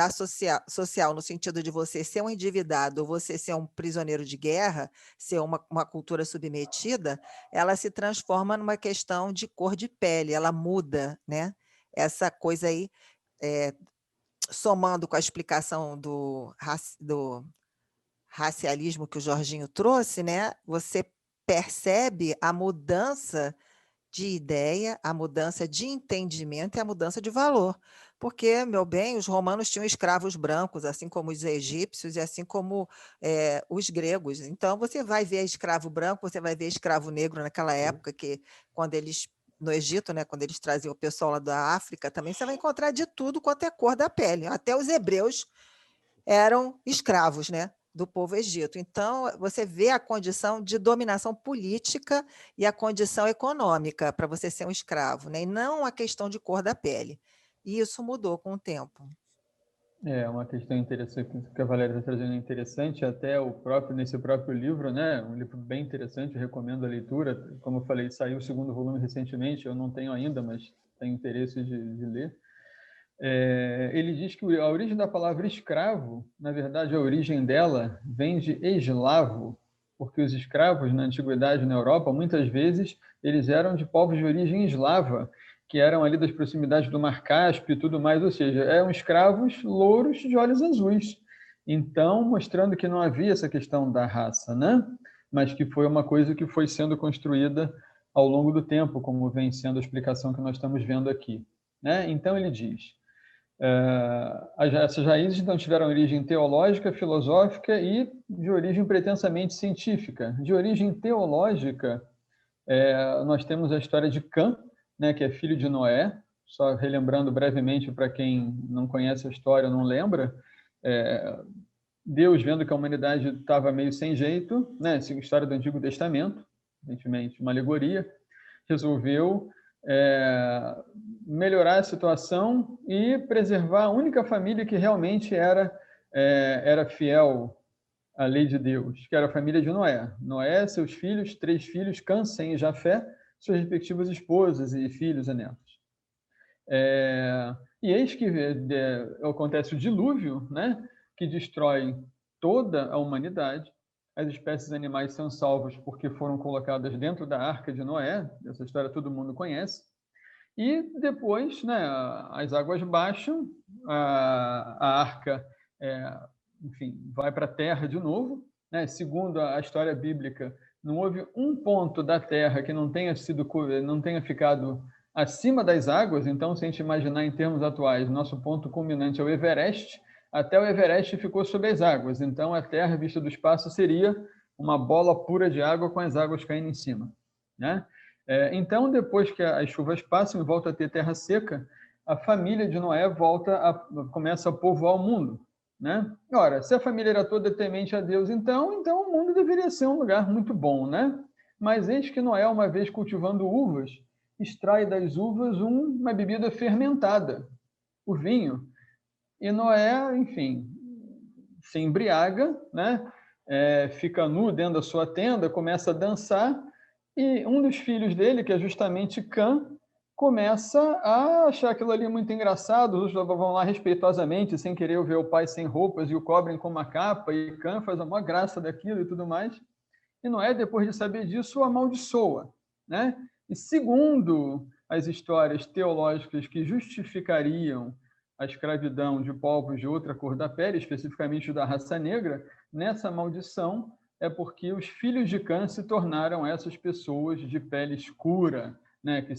social, no sentido de você ser um endividado, você ser um prisioneiro de guerra, ser uma cultura submetida, ela se transforma numa questão de cor de pele, ela muda, né? Essa coisa aí, somando com a explicação do racialismo que o Jorginho trouxe, né? Você percebe a mudança de ideia, a mudança de entendimento e a mudança de valor. Porque, meu bem, os romanos tinham escravos brancos, assim como os egípcios e assim como os gregos. Então, você vai ver escravo branco, você vai ver escravo negro naquela época, que quando eles, no Egito, né, quando eles traziam o pessoal lá da África, também você vai encontrar de tudo quanto é cor da pele. Até os hebreus eram escravos, né, do povo egito. Então, você vê a condição de dominação política e a condição econômica para você ser um escravo, né, e não a questão de cor da pele. E isso mudou com o tempo. É uma questão interessante que a Valéria está trazendo, interessante, até nesse próprio livro, né? Um livro bem interessante, eu recomendo a leitura. Como eu falei, saiu o 2º volume recentemente, eu não tenho ainda, mas tenho interesse de ler. Ele diz que a origem da palavra escravo, na verdade, a origem dela vem de eslavo, porque os escravos na antiguidade na Europa, muitas vezes, eles eram de povos de origem eslava, que eram ali das proximidades do Mar Cáspio e tudo mais, ou seja, eram escravos louros de olhos azuis. Então, mostrando que não havia essa questão da raça, né? Mas que foi uma coisa que foi sendo construída ao longo do tempo, como vem sendo a explicação que nós estamos vendo aqui, né? Então, ele diz... essas raízes então tiveram origem teológica, filosófica e de origem pretensamente científica. De origem teológica, nós temos a história de Cã, né, que é filho de Noé. Só relembrando brevemente para quem não conhece a história, não lembra, Deus, vendo que a humanidade estava meio sem jeito, né, história do Antigo Testamento, evidentemente uma alegoria, resolveu melhorar a situação e preservar a única família que realmente era fiel à lei de Deus, que era a família de Noé. Noé, seus filhos, 3 filhos, Cã, Sem e Jafé, suas respectivas esposas e filhos e netos. E eis que acontece o dilúvio, né, que destrói toda a humanidade. As espécies animais são salvas porque foram colocadas dentro da arca de Noé. Essa história todo mundo conhece. E depois, né, as águas baixam, a arca, enfim, vai para a terra de novo, né? Segundo a história bíblica, não houve um ponto da terra que não tenha ficado acima das águas. Então, se a gente imaginar em termos atuais, nosso ponto culminante é o Everest. Até o Everest ficou sob as águas. Então, a terra vista do espaço seria uma bola pura de água com as águas caindo em cima, né? Então, depois que as chuvas passam e volta a ter terra seca, a família de Noé começa a povoar o mundo, né? Ora, se a família era toda temente a Deus, então o mundo deveria ser um lugar muito bom, né? Mas eis que Noé, uma vez cultivando uvas, extrai das uvas uma bebida fermentada, o vinho. E Noé, enfim, se embriaga, né? Fica nu dentro da sua tenda, começa a dançar, e um dos filhos dele, que é justamente Cã, começa a achar aquilo ali muito engraçado. Os vão lá respeitosamente, sem querer ver o pai sem roupas, e o cobrem com uma capa, e Cã faz a maior graça daquilo e tudo mais. E Noé, depois de saber disso, o amaldiçoa, né? E segundo as histórias teológicas que justificariam a escravidão de povos de outra cor da pele, especificamente da raça negra, nessa maldição é porque os filhos de Cã se tornaram essas pessoas de pele escura, né, que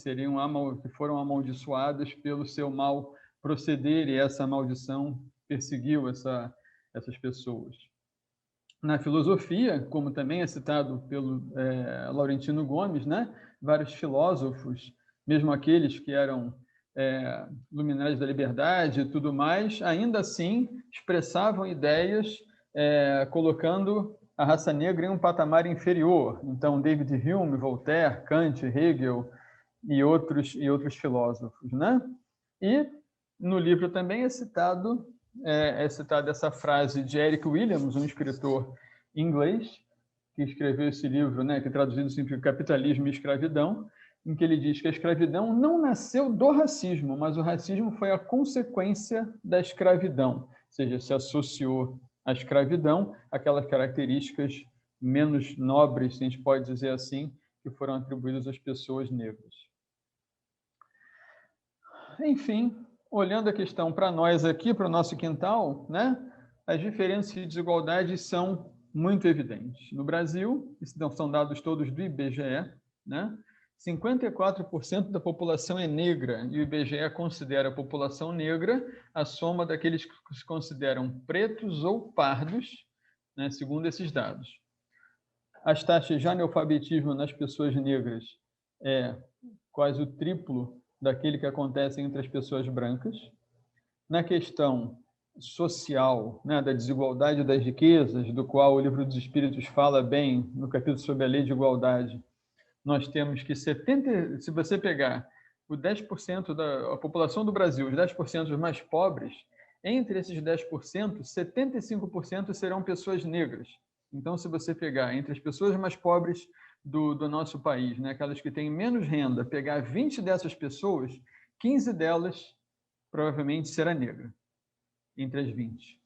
foram amaldiçoadas pelo seu mal proceder, e essa maldição perseguiu essas pessoas. Na filosofia, como também é citado pelo Laurentino Gomes, né, vários filósofos, mesmo aqueles que eram luminares da liberdade e tudo mais, ainda assim expressavam ideias colocando a raça negra em um patamar inferior. Então, David Hume, Voltaire, Kant, Hegel e outros filósofos, né? E no livro também é citada essa frase de Eric Williams, um escritor inglês, que escreveu esse livro, né, que traduzido significa Capitalismo e Escravidão, em que ele diz que a escravidão não nasceu do racismo, mas o racismo foi a consequência da escravidão, ou seja, se associou à escravidão aquelas características menos nobres, se a gente pode dizer assim, que foram atribuídas às pessoas negras. Enfim, olhando a questão para nós aqui, para o nosso quintal, né, as diferenças e desigualdades são muito evidentes. No Brasil, são dados todos do IBGE, né, 54% da população é negra, e o IBGE considera a população negra a soma daqueles que se consideram pretos ou pardos, né, segundo esses dados. As taxas de analfabetismo nas pessoas negras é quase o triplo daquele que acontece entre as pessoas brancas. Na questão social, né, da desigualdade das riquezas, do qual o Livro dos Espíritos fala bem no capítulo sobre a lei de igualdade, nós temos que se você pegar o 10% da população do Brasil, os 10% mais pobres, entre esses 10%, 75% serão pessoas negras. Então, se você pegar entre as pessoas mais pobres do nosso país, né, aquelas que têm menos renda, pegar 20 dessas pessoas, 15 delas provavelmente será negra, entre as 20.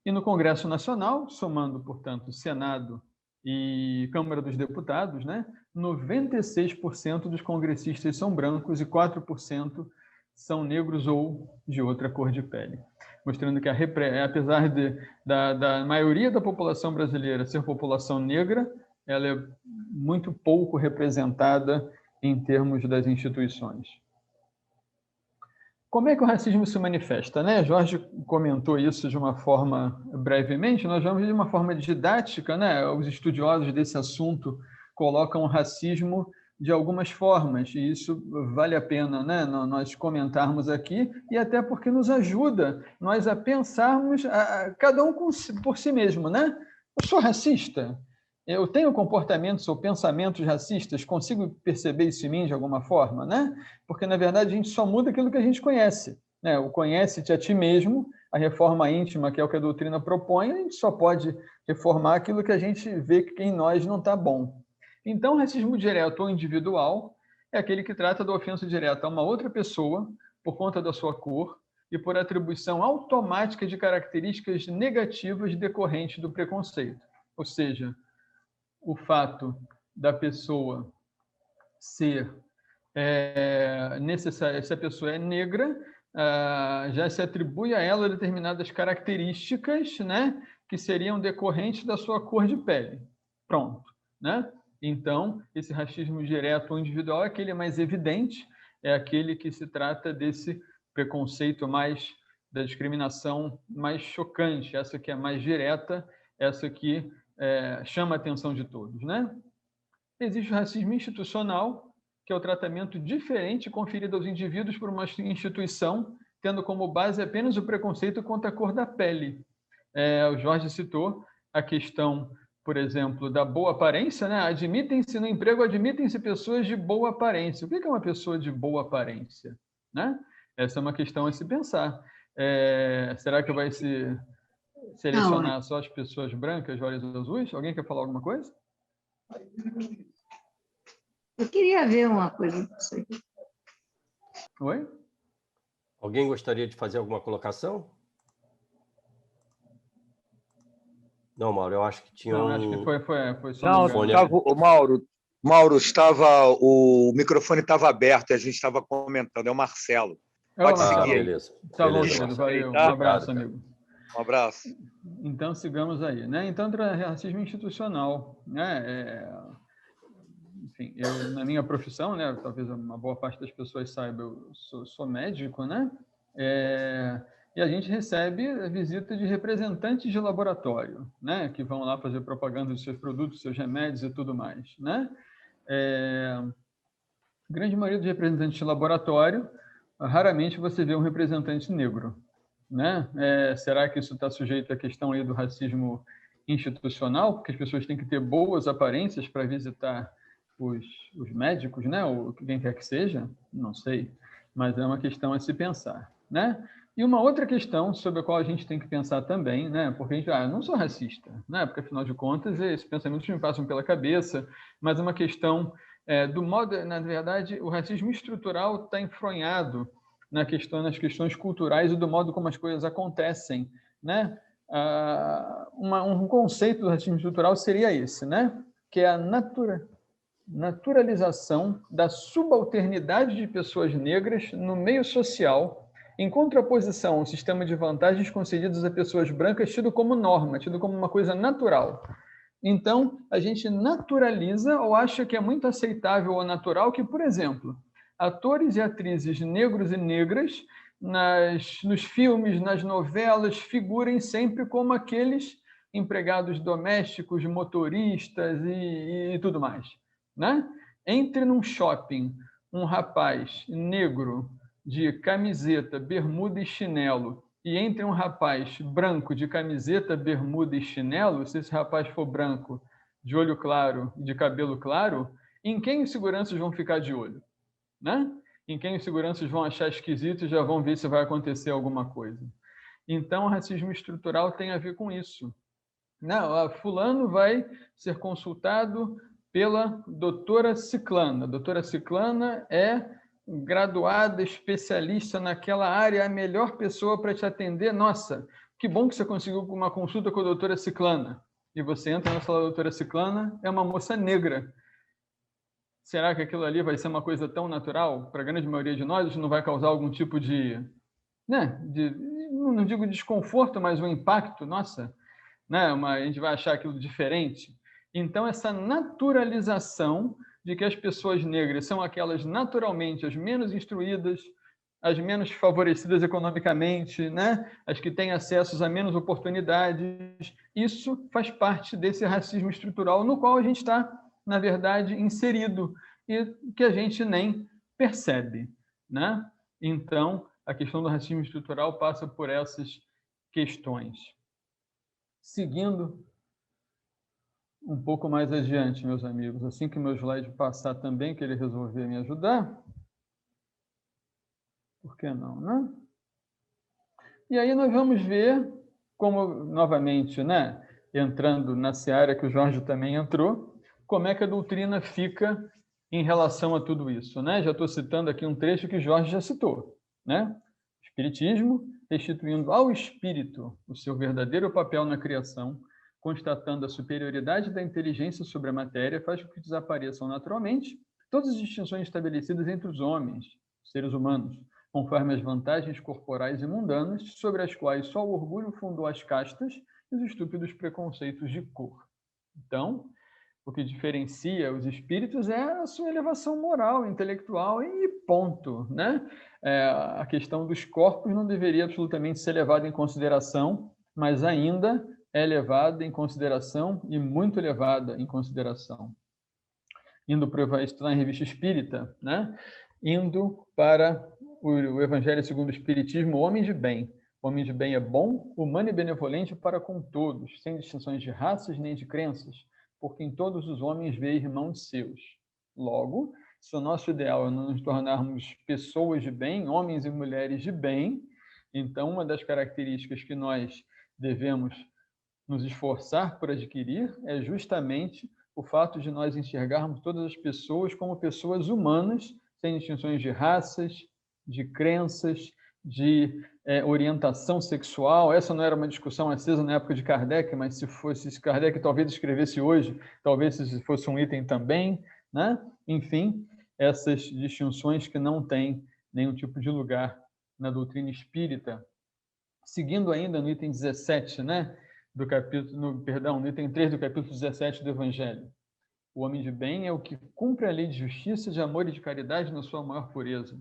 E no Congresso Nacional, somando, portanto, Senado e Câmara dos Deputados, né, 96% dos congressistas são brancos e 4% são negros ou de outra cor de pele. Mostrando que, apesar da maioria da população brasileira ser população negra, ela é muito pouco representada em termos das instituições. Como é que o racismo se manifesta, né? Jorge comentou isso de uma forma brevemente, nós vamos de uma forma didática, né? Os estudiosos desse assunto colocam o racismo de algumas formas, e isso vale a pena, né, nós comentarmos aqui, e até porque nos ajuda nós a pensarmos, cada um por si mesmo, né? Eu sou racista? Eu tenho comportamentos ou pensamentos racistas? Consigo perceber isso em mim de alguma forma, né? Porque, na verdade, a gente só muda aquilo que a gente conhece, né? O conhece-te a ti mesmo, a reforma íntima, que é o que a doutrina propõe, a gente só pode reformar aquilo que a gente vê que em nós não está bom. Então, o racismo direto ou individual é aquele que trata da ofensa direta a uma outra pessoa por conta da sua cor e por atribuição automática de características negativas decorrentes do preconceito. Ou seja, o fato da pessoa ser necessária, se a pessoa é negra, já se atribui a ela determinadas características, né, que seriam decorrentes da sua cor de pele. Pronto, né? Então, esse racismo direto ou individual é aquele mais evidente, é aquele que se trata desse preconceito mais, da discriminação mais chocante, essa que é mais direta, essa que chama a atenção de todos, né? Existe o racismo institucional, que é o tratamento diferente conferido aos indivíduos por uma instituição, tendo como base apenas o preconceito contra a cor da pele. O Jorge citou a questão, por exemplo, da boa aparência, né? Admitem-se no emprego, admitem-se pessoas de boa aparência. O que é uma pessoa de boa aparência, né? Essa é uma questão a se pensar. Será que vai se selecionar só as pessoas brancas, de olhos azuis? Alguém quer falar alguma coisa? Eu queria ver uma coisa com você. Oi? Alguém gostaria de fazer alguma colocação? Não, Mauro, eu acho que tinha acho que foi só não, Mauro, o microfone estava aberto e a gente estava comentando. É o Marcelo. Pode seguir. Beleza. Tá bom, querido. Valeu. Tá? Um abraço, amigo. Um abraço. Então, sigamos aí, né? Então, racismo institucional, né? Enfim, eu, na minha profissão, né? Talvez uma boa parte das pessoas saiba, eu sou médico, né? E a gente recebe a visita de representantes de laboratório, né? Que vão lá fazer propaganda dos seus produtos, seus remédios e tudo mais, né? A grande maioria dos representantes de laboratório raramente você vê um representante negro, né? Será que isso está sujeito à questão aí do racismo institucional, porque as pessoas têm que ter boas aparências para visitar os médicos, né? Ou quem quer que seja? Não sei, mas é uma questão a se pensar, né? E uma outra questão sobre a qual a gente tem que pensar também, né? Porque a gente, eu não sou racista, né? Porque afinal de contas esses pensamentos me passam pela cabeça, mas é uma questão do modo, na verdade, o racismo estrutural está enfronhado nas questões culturais e do modo como as coisas acontecem, né? Um conceito do racismo estrutural seria esse, né? Que é a naturalização da subalternidade de pessoas negras no meio social, em contraposição ao sistema de vantagens concedidas a pessoas brancas, tido como norma, tido como uma coisa natural. Então, a gente naturaliza ou acha que é muito aceitável ou natural que, por exemplo, atores e atrizes negros e negras nos filmes, nas novelas, figurem sempre como aqueles empregados domésticos, motoristas e tudo mais, né? Entre num shopping um rapaz negro de camiseta, bermuda e chinelo e entre um rapaz branco de camiseta, bermuda e chinelo, se esse rapaz for branco, de olho claro e de cabelo claro, em quem os seguranças vão ficar de olho, né? Em quem os seguranças vão achar esquisito e já vão ver se vai acontecer alguma coisa. Então, o racismo estrutural tem a ver com isso. Não, fulano vai ser consultado pela doutora Ciclana. A doutora Ciclana é graduada, especialista naquela área, a melhor pessoa para te atender. Nossa, que bom que você conseguiu uma consulta com a doutora Ciclana. E você entra na sala da doutora Ciclana, é uma moça negra. Será que aquilo ali vai ser uma coisa tão natural? Para a grande maioria de nós, isso não vai causar algum tipo de, né, não digo desconforto, mas um impacto? Nossa, né? A gente vai achar aquilo diferente. Então, essa naturalização de que as pessoas negras são aquelas naturalmente as menos instruídas, as menos favorecidas economicamente, né? As que têm acesso a menos oportunidades, isso faz parte desse racismo estrutural no qual a gente está, na verdade, inserido e que a gente nem percebe, né? Então, a questão do racismo estrutural passa por essas questões. Seguindo um pouco mais adiante, meus amigos, assim que meu slide passar também, que ele resolver me ajudar, por que não, né? E aí nós vamos ver como, novamente, né, entrando na seara que o Jorge também entrou, como é que a doutrina fica em relação a tudo isso, né? Já estou citando aqui um trecho que Jorge já citou, né? Espiritismo, restituindo ao espírito o seu verdadeiro papel na criação, constatando a superioridade da inteligência sobre a matéria, faz com que desapareçam naturalmente todas as distinções estabelecidas entre os homens, seres humanos, conforme as vantagens corporais e mundanas, sobre as quais só o orgulho fundou as castas e os estúpidos preconceitos de cor. Então, o que diferencia os espíritos é a sua elevação moral, intelectual e ponto, né? A questão dos corpos não deveria absolutamente ser levada em consideração, mas ainda é levada em consideração e muito levada em consideração. Indo para estudar em Revista Espírita, né? Indo para o Evangelho segundo o Espiritismo, o homem de bem. O homem de bem é bom, humano e benevolente para com todos, sem distinções de raças nem de crenças, porque em todos os homens vê irmãos seus. Logo, se o nosso ideal é nos tornarmos pessoas de bem, homens e mulheres de bem, então uma das características que nós devemos nos esforçar por adquirir é justamente o fato de nós enxergarmos todas as pessoas como pessoas humanas, sem distinções de raças, de crenças, de orientação sexual. Essa não era uma discussão acesa na época de Kardec, mas se Kardec talvez escrevesse hoje, talvez esse fosse um item também, né? Enfim, essas distinções que não têm nenhum tipo de lugar na doutrina espírita. Seguindo ainda no item 17, né? No item 3 do capítulo 17 do Evangelho. O homem de bem é o que cumpre a lei de justiça, de amor e de caridade na sua maior pureza.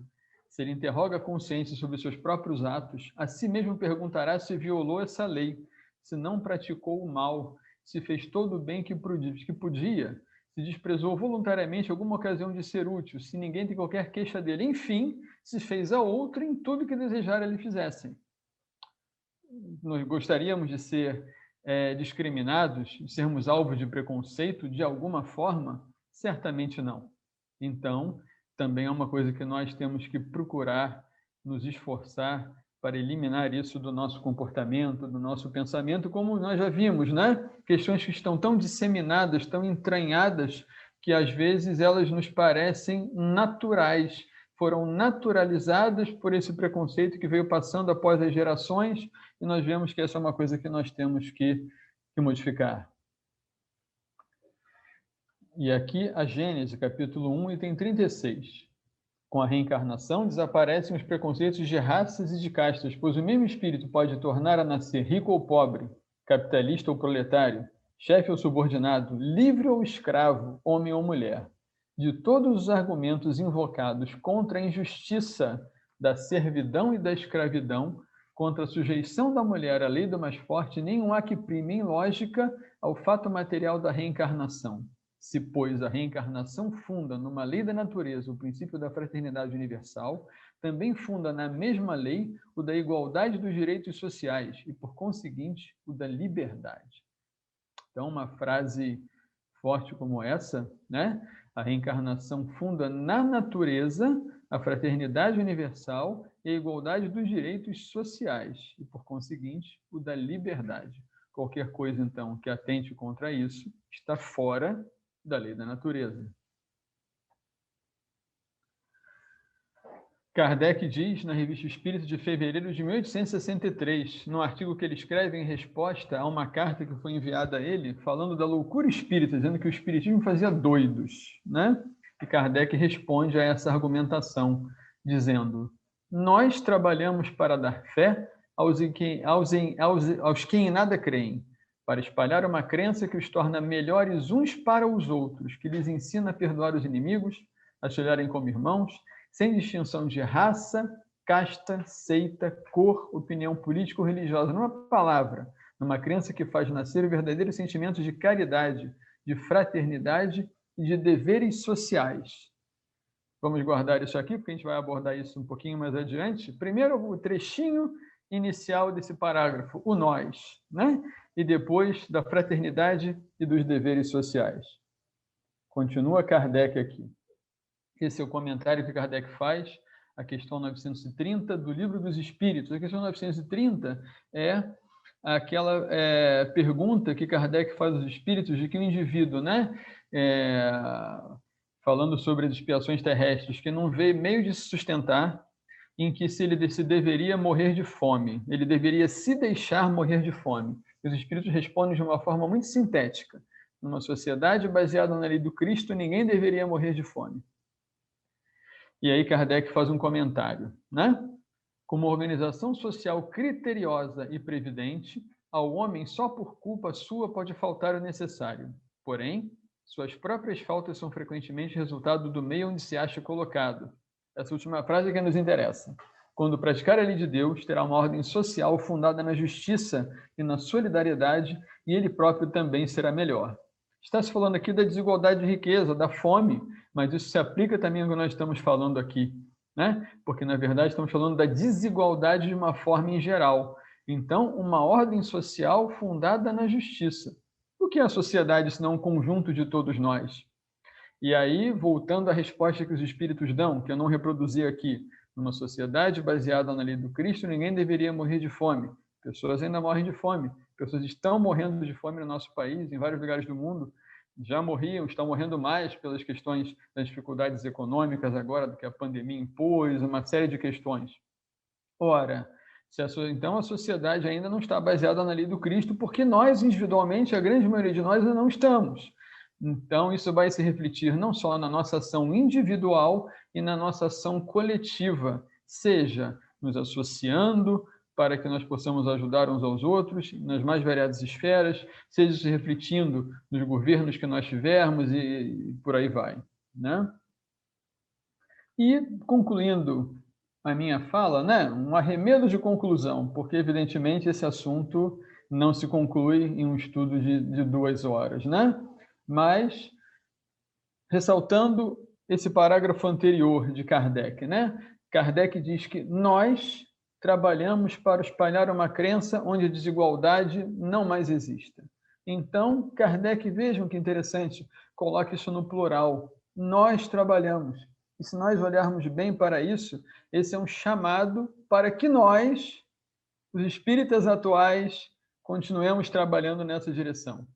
Se ele interroga a consciência sobre seus próprios atos, a si mesmo perguntará se violou essa lei, se não praticou o mal, se fez todo o bem que podia, se desprezou voluntariamente alguma ocasião de ser útil, se ninguém tem qualquer queixa dele. Enfim, se fez a outro em tudo que desejara lhe fizessem. Nós gostaríamos de ser discriminados, de sermos alvo de preconceito de alguma forma? Certamente não. Então, também é uma coisa que nós temos que procurar nos esforçar para eliminar isso do nosso comportamento, do nosso pensamento, como nós já vimos, né? Questões que estão tão disseminadas, tão entranhadas, que às vezes elas nos parecem naturais, foram naturalizadas por esse preconceito que veio passando após as gerações, e nós vemos que essa é uma coisa que nós temos que modificar. E aqui a Gênesis, capítulo 1, item 36. Com a reencarnação, desaparecem os preconceitos de raças e de castas, pois o mesmo espírito pode tornar a nascer rico ou pobre, capitalista ou proletário, chefe ou subordinado, livre ou escravo, homem ou mulher. De todos os argumentos invocados contra a injustiça da servidão e da escravidão, contra a sujeição da mulher à lei do mais forte, nenhum há que prime em lógica ao fato material da reencarnação. Se, pois, a reencarnação funda numa lei da natureza o princípio da fraternidade universal, também funda na mesma lei o da igualdade dos direitos sociais e, por conseguinte, o da liberdade. Então, uma frase forte como essa, né? A reencarnação funda na natureza a fraternidade universal e a igualdade dos direitos sociais e, por conseguinte, o da liberdade. Qualquer coisa, então, que atente contra isso está fora da lei da natureza. Kardec diz na Revista Espírita de fevereiro de 1863, no artigo que ele escreve em resposta a uma carta que foi enviada a ele, falando da loucura espírita, dizendo que o espiritismo fazia doidos, né? E Kardec responde a essa argumentação, dizendo: nós trabalhamos para dar fé aos que em nada creem, para espalhar uma crença que os torna melhores uns para os outros, que lhes ensina a perdoar os inimigos, a se olharem como irmãos, sem distinção de raça, casta, seita, cor, opinião política ou religiosa. Numa palavra, numa crença que faz nascer verdadeiros sentimentos de caridade, de fraternidade e de deveres sociais. Vamos guardar isso aqui, porque a gente vai abordar isso um pouquinho mais adiante. Primeiro, o trechinho inicial desse parágrafo, o nós, né? E depois da fraternidade e dos deveres sociais. Continua Kardec aqui. Esse é o comentário que Kardec faz, a questão 930 do Livro dos Espíritos. A questão 930 é aquela pergunta que Kardec faz aos espíritos de que o indivíduo, né, falando sobre as expiações terrestres, que não vê meio de se sustentar, em que se deveria morrer de fome, ele deveria se deixar morrer de fome. Os espíritos respondem de uma forma muito sintética. Numa sociedade baseada na lei do Cristo, ninguém deveria morrer de fome. E aí Kardec faz um comentário, né? Como organização social criteriosa e previdente, ao homem só por culpa sua pode faltar o necessário. Porém, suas próprias faltas são frequentemente resultado do meio onde se acha colocado. Essa última frase é que nos interessa. Quando praticar a lei de Deus, terá uma ordem social fundada na justiça e na solidariedade, e ele próprio também será melhor. Está se falando aqui da desigualdade de riqueza, da fome, mas isso se aplica também ao que nós estamos falando aqui, né? Porque, na verdade, estamos falando da desigualdade de uma forma em geral. Então, uma ordem social fundada na justiça. O que é a sociedade, senão um conjunto de todos nós? E aí, voltando à resposta que os espíritos dão, que eu não reproduzi aqui, numa sociedade baseada na lei do Cristo, ninguém deveria morrer de fome. Pessoas ainda morrem de fome. Pessoas estão morrendo de fome no nosso país, em vários lugares do mundo. Já morriam, estão morrendo mais pelas questões das dificuldades econômicas agora, do que a pandemia impôs, uma série de questões. Ora, então a sociedade ainda não está baseada na lei do Cristo, porque nós, individualmente, a grande maioria de nós ainda não estamos. Então, isso vai se refletir não só na nossa ação individual e na nossa ação coletiva, seja nos associando para que nós possamos ajudar uns aos outros nas mais variadas esferas, seja se refletindo nos governos que nós tivermos e por aí vai, né? E, concluindo a minha fala, né, um arremedo de conclusão, porque, evidentemente, esse assunto não se conclui em um estudo de 2 horas, né? Mas ressaltando esse parágrafo anterior de Kardec, né? Kardec diz que nós trabalhamos para espalhar uma crença onde a desigualdade não mais exista. Então, Kardec, vejam que interessante, coloca isso no plural. Nós trabalhamos. E se nós olharmos bem para isso, esse é um chamado para que nós, os espíritas atuais, continuemos trabalhando nessa direção.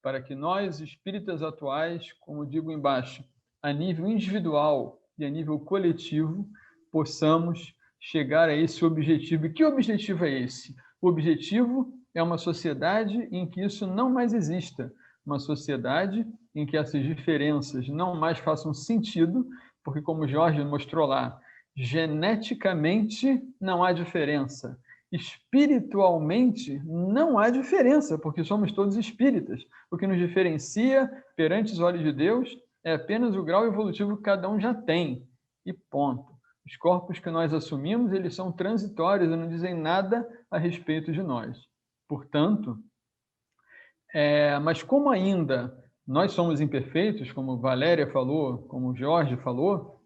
Para que nós, espíritas atuais, como digo embaixo, a nível individual e a nível coletivo, possamos chegar a esse objetivo. E que objetivo é esse? O objetivo é uma sociedade em que isso não mais exista, uma sociedade em que essas diferenças não mais façam sentido, porque, como Jorge mostrou lá, geneticamente não há diferença. Espiritualmente não há diferença, porque somos todos espíritas. O que nos diferencia perante os olhos de Deus é apenas o grau evolutivo que cada um já tem. E ponto. Os corpos que nós assumimos, eles são transitórios e não dizem nada a respeito de nós. Portanto, mas como ainda nós somos imperfeitos, como Valéria falou, como Jorge falou,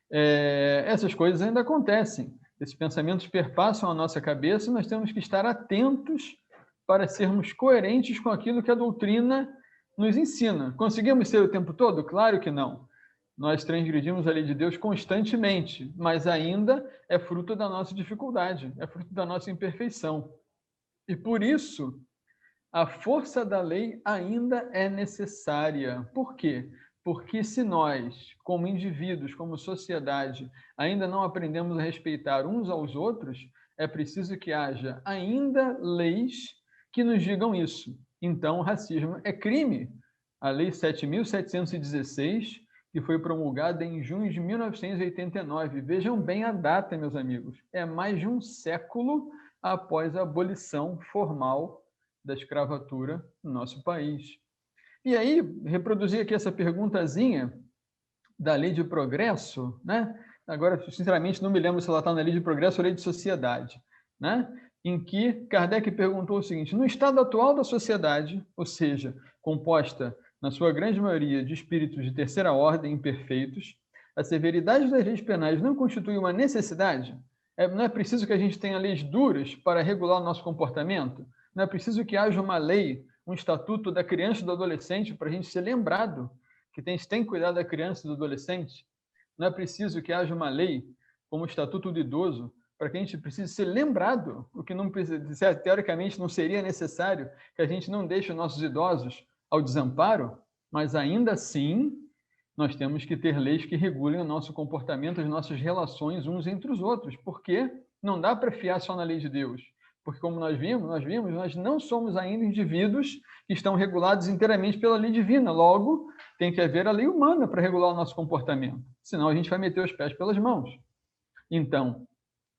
essas coisas ainda acontecem. Esses pensamentos perpassam a nossa cabeça e nós temos que estar atentos para sermos coerentes com aquilo que a doutrina nos ensina. Conseguimos ser o tempo todo? Claro que não. Nós transgredimos a lei de Deus constantemente, mas ainda é fruto da nossa dificuldade, é fruto da nossa imperfeição. E por isso, a força da lei ainda é necessária. Por quê? Porque se nós, como indivíduos, como sociedade, ainda não aprendemos a respeitar uns aos outros, é preciso que haja ainda leis que nos digam isso. Então, o racismo é crime. A Lei 7.716, que foi promulgada em junho de 1989. Vejam bem a data, meus amigos. É mais de um século após a abolição formal da escravatura no nosso país. E aí, reproduzir aqui essa perguntazinha da lei de progresso, né? Agora, sinceramente, não me lembro se ela está na lei de progresso ou lei de sociedade, né? Em que Kardec perguntou o seguinte: no estado atual da sociedade, ou seja, composta, na sua grande maioria, de espíritos de terceira ordem imperfeitos, a severidade das leis penais não constitui uma necessidade? Não é preciso que a gente tenha leis duras para regular o nosso comportamento? Não é preciso que haja uma lei, um estatuto da criança e do adolescente para a gente ser lembrado que tem que cuidar da criança e do adolescente? Não é preciso que haja uma lei, como o Estatuto do Idoso, para que a gente precise ser lembrado, o que não precisa, teoricamente não seria necessário, que a gente não deixe os nossos idosos ao desamparo, mas ainda assim nós temos que ter leis que regulem o nosso comportamento, as nossas relações uns entre os outros, porque não dá para fiar só na lei de Deus. Porque, como nós vimos, nós não somos ainda indivíduos que estão regulados inteiramente pela lei divina. Logo, tem que haver a lei humana para regular o nosso comportamento. Senão, a gente vai meter os pés pelas mãos. Então,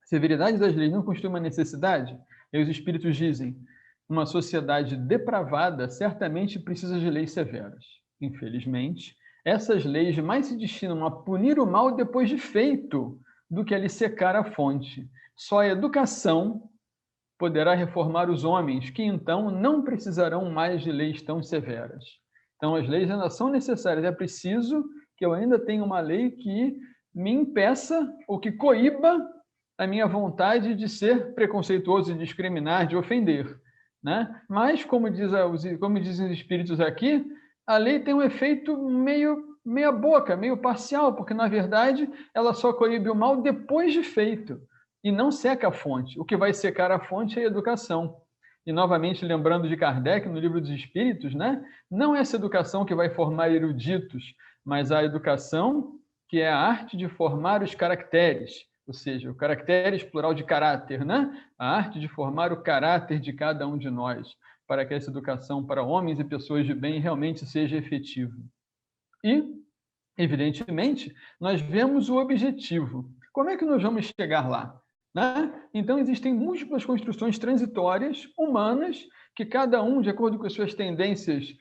severidade das leis não constitui uma necessidade? E os espíritos dizem, uma sociedade depravada certamente precisa de leis severas. Infelizmente, essas leis mais se destinam a punir o mal depois de feito do que a lhe secar a fonte. Só a educação poderá reformar os homens, que então não precisarão mais de leis tão severas. Então, as leis ainda são necessárias. É preciso que eu ainda tenha uma lei que me impeça ou que coíba a minha vontade de ser preconceituoso, de discriminar, de ofender, né? Mas, como dizem os espíritos aqui, a lei tem um efeito meia boca, meio parcial, porque, na verdade, ela só coíbe o mal depois de feito. E não seca a fonte. O que vai secar a fonte é a educação. E, novamente, lembrando de Kardec, no Livro dos Espíritos, né? Não é essa educação que vai formar eruditos, mas a educação que é a arte de formar os caracteres, ou seja, o caracteres plural de caráter, né? A arte de formar o caráter de cada um de nós, para que essa educação para homens e pessoas de bem realmente seja efetiva. E, evidentemente, nós vemos o objetivo. Como é que nós vamos chegar lá? Né? Então, existem múltiplas construções transitórias, humanas, que cada um, de acordo com as suas tendências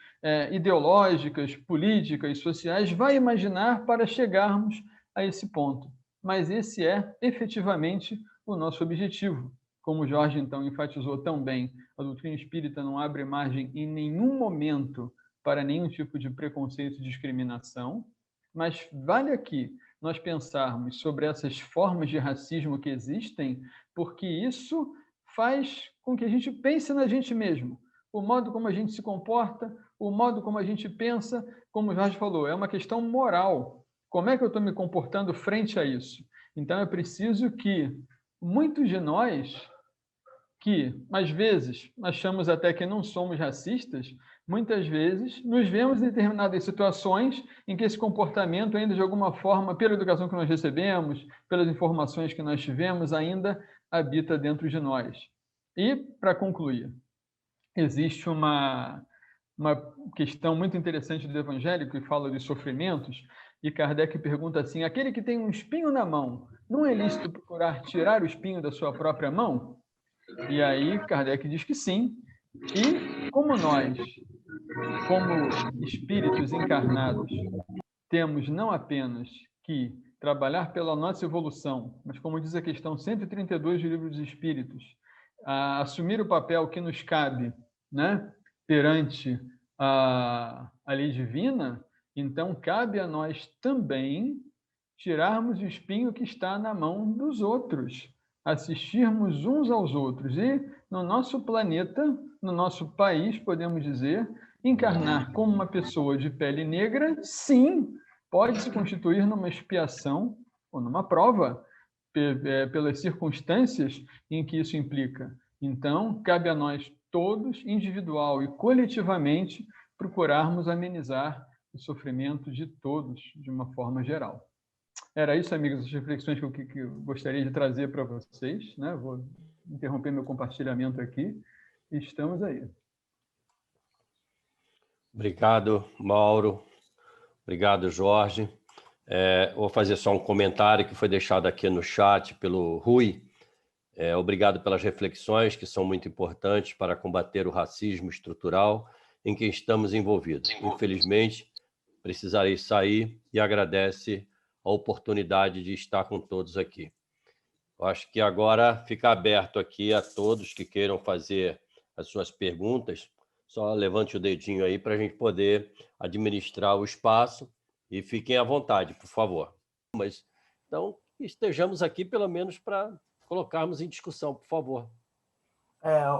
ideológicas, políticas, sociais, vai imaginar para chegarmos a esse ponto. Mas esse é, efetivamente, o nosso objetivo. Como Jorge, então, enfatizou tão bem, a doutrina espírita não abre margem em nenhum momento para nenhum tipo de preconceito e discriminação. Mas vale aqui nós pensarmos sobre essas formas de racismo que existem, porque isso faz com que a gente pense na gente mesmo. O modo como a gente se comporta, o modo como a gente pensa, como o Jorge falou, é uma questão moral. Como é que eu estou me comportando frente a isso? Então, é preciso que muitos de nós, que às vezes achamos até que não somos racistas, muitas vezes nos vemos em determinadas situações em que esse comportamento ainda de alguma forma, pela educação que nós recebemos, pelas informações que nós tivemos, ainda habita dentro de nós. E, para concluir, existe uma questão muito interessante do Evangelho que fala de sofrimentos, e Kardec pergunta assim, aquele que tem um espinho na mão, não é lícito procurar tirar o espinho da sua própria mão? E aí Kardec diz que sim. E como nós, como espíritos encarnados, temos não apenas que trabalhar pela nossa evolução, mas como diz a questão 132 do Livro dos Espíritos, assumir o papel que nos cabe, né, perante a lei divina, então cabe a nós também tirarmos o espinho que está na mão dos outros, assistirmos uns aos outros e, no nosso planeta, no nosso país, podemos dizer, encarnar como uma pessoa de pele negra, sim, pode se constituir numa expiação ou numa prova, pelas circunstâncias em que isso implica. Então, cabe a nós todos, individual e coletivamente, procurarmos amenizar o sofrimento de todos, de uma forma geral. Era isso, amigos, as reflexões que eu gostaria de trazer para vocês, né? Vou interromper meu compartilhamento aqui e estamos aí. Obrigado, Mauro. Obrigado, Jorge. Vou fazer só um comentário que foi deixado aqui no chat pelo Rui. Obrigado pelas reflexões, que são muito importantes para combater o racismo estrutural em que estamos envolvidos. Infelizmente, precisarei sair e agradece a oportunidade de estar com todos aqui. Eu acho que agora fica aberto aqui a todos que queiram fazer as suas perguntas. Só levante o dedinho aí para a gente poder administrar o espaço e fiquem à vontade, por favor. Mas, então, estejamos aqui pelo menos para colocarmos em discussão, por favor.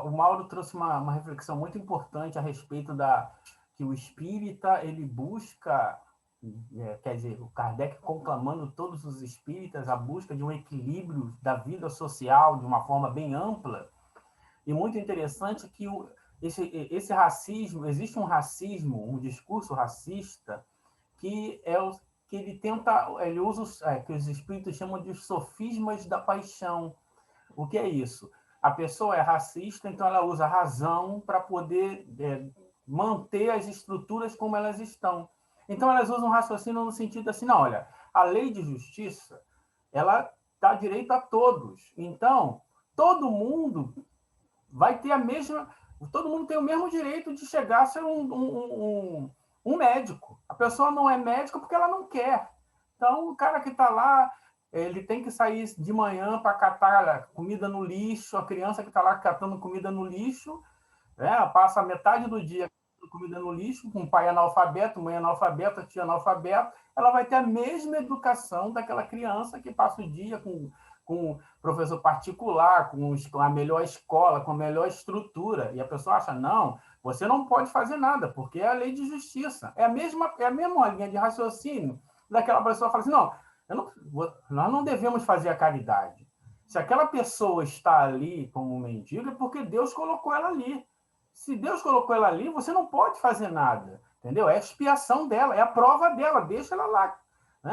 O Mauro trouxe uma reflexão muito importante a respeito que o espírita ele busca, quer dizer, o Kardec conclamando todos os espíritas a busca de um equilíbrio da vida social de uma forma bem ampla. E muito interessante que esse racismo, existe um racismo, um discurso racista que ele usa que os espíritos chamam de sofismas da paixão. O que é isso? A pessoa é racista, então ela usa a razão para poder manter as estruturas como elas estão. Então elas usam raciocínio no sentido assim, não, olha, a lei de justiça, ela dá direito a todos. Então, todo mundo vai ter todo mundo tem o mesmo direito de chegar a ser um médico. A pessoa não é médico porque ela não quer. Então, o cara que está lá, ele tem que sair de manhã para catar comida no lixo, a criança que está lá catando comida no lixo, passa metade do dia catando comida no lixo, com um pai analfabeto, mãe analfabeta, tia analfabeta, ela vai ter a mesma educação daquela criança que passa o dia com professor particular, com a melhor escola, com a melhor estrutura. E a pessoa acha, não, você não pode fazer nada, porque é a lei de justiça. É a mesma linha de raciocínio daquela pessoa que fala assim, nós não devemos fazer a caridade. Se aquela pessoa está ali como mendiga, é porque Deus colocou ela ali. Se Deus colocou ela ali, você não pode fazer nada. Entendeu? É a expiação dela, é a prova dela, deixa ela lá.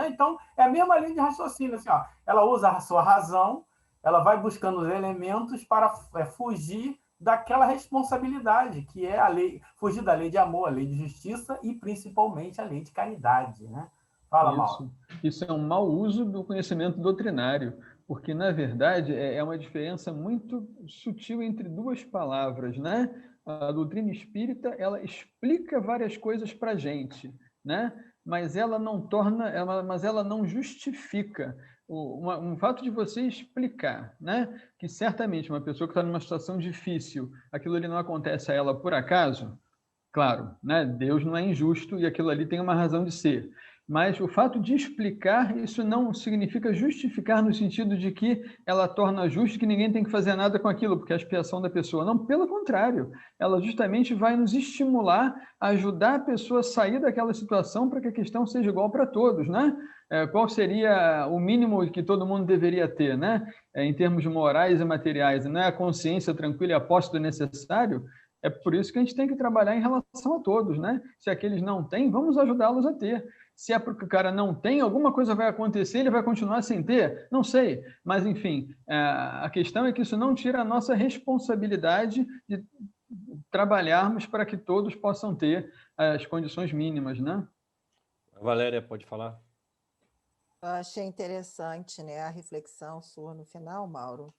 Então, é a mesma linha de raciocínio. Assim, ela usa a sua razão, ela vai buscando os elementos para fugir daquela responsabilidade, que é a lei, fugir da lei de amor, a lei de justiça e, principalmente, a lei de caridade. Né? Fala, Mauro. Isso é um mau uso do conhecimento doutrinário, porque, na verdade, é uma diferença muito sutil entre duas palavras. Né? A doutrina espírita, ela explica várias coisas para a gente, né? Mas ela não justifica. Um fato de você explicar, né, que certamente uma pessoa que está numa situação difícil, aquilo ali não acontece a ela por acaso, claro, né, Deus não é injusto e aquilo ali tem uma razão de ser. Mas o fato de explicar, isso não significa justificar no sentido de que ela torna justo que ninguém tem que fazer nada com aquilo, porque é a expiação da pessoa. Não, pelo contrário, ela justamente vai nos estimular a ajudar a pessoa a sair daquela situação para que a questão seja igual para todos, né? Qual seria o mínimo que todo mundo deveria ter, né? Em termos morais e materiais, não é a consciência tranquila e a posse do necessário? É por isso que a gente tem que trabalhar em relação a todos, né? Se aqueles não têm, vamos ajudá-los a ter. Se é porque o cara não tem, alguma coisa vai acontecer, ele vai continuar sem ter? Não sei. Mas, enfim, a questão é que isso não tira a nossa responsabilidade de trabalharmos para que todos possam ter as condições mínimas, né? A Valéria pode falar? Eu achei interessante, né, a reflexão sua no final, Mauro,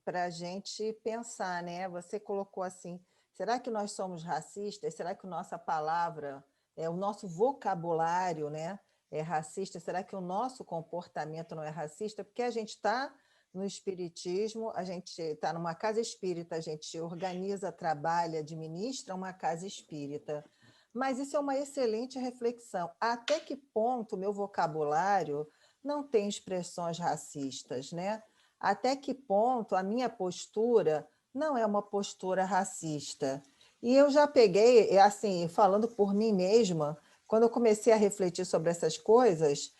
para a gente pensar, né? Você colocou assim, será que nós somos racistas? Será que a nossa palavra, o nosso vocabulário, né, é racista? Será que o nosso comportamento não é racista? Porque a gente está no espiritismo, a gente está numa casa espírita, a gente organiza, trabalha, administra uma casa espírita. Mas isso é uma excelente reflexão. Até que ponto o meu vocabulário não tem expressões racistas, né? Até que ponto a minha postura não é uma postura racista? E eu já peguei, assim, falando por mim mesma, quando eu comecei a refletir sobre essas coisas,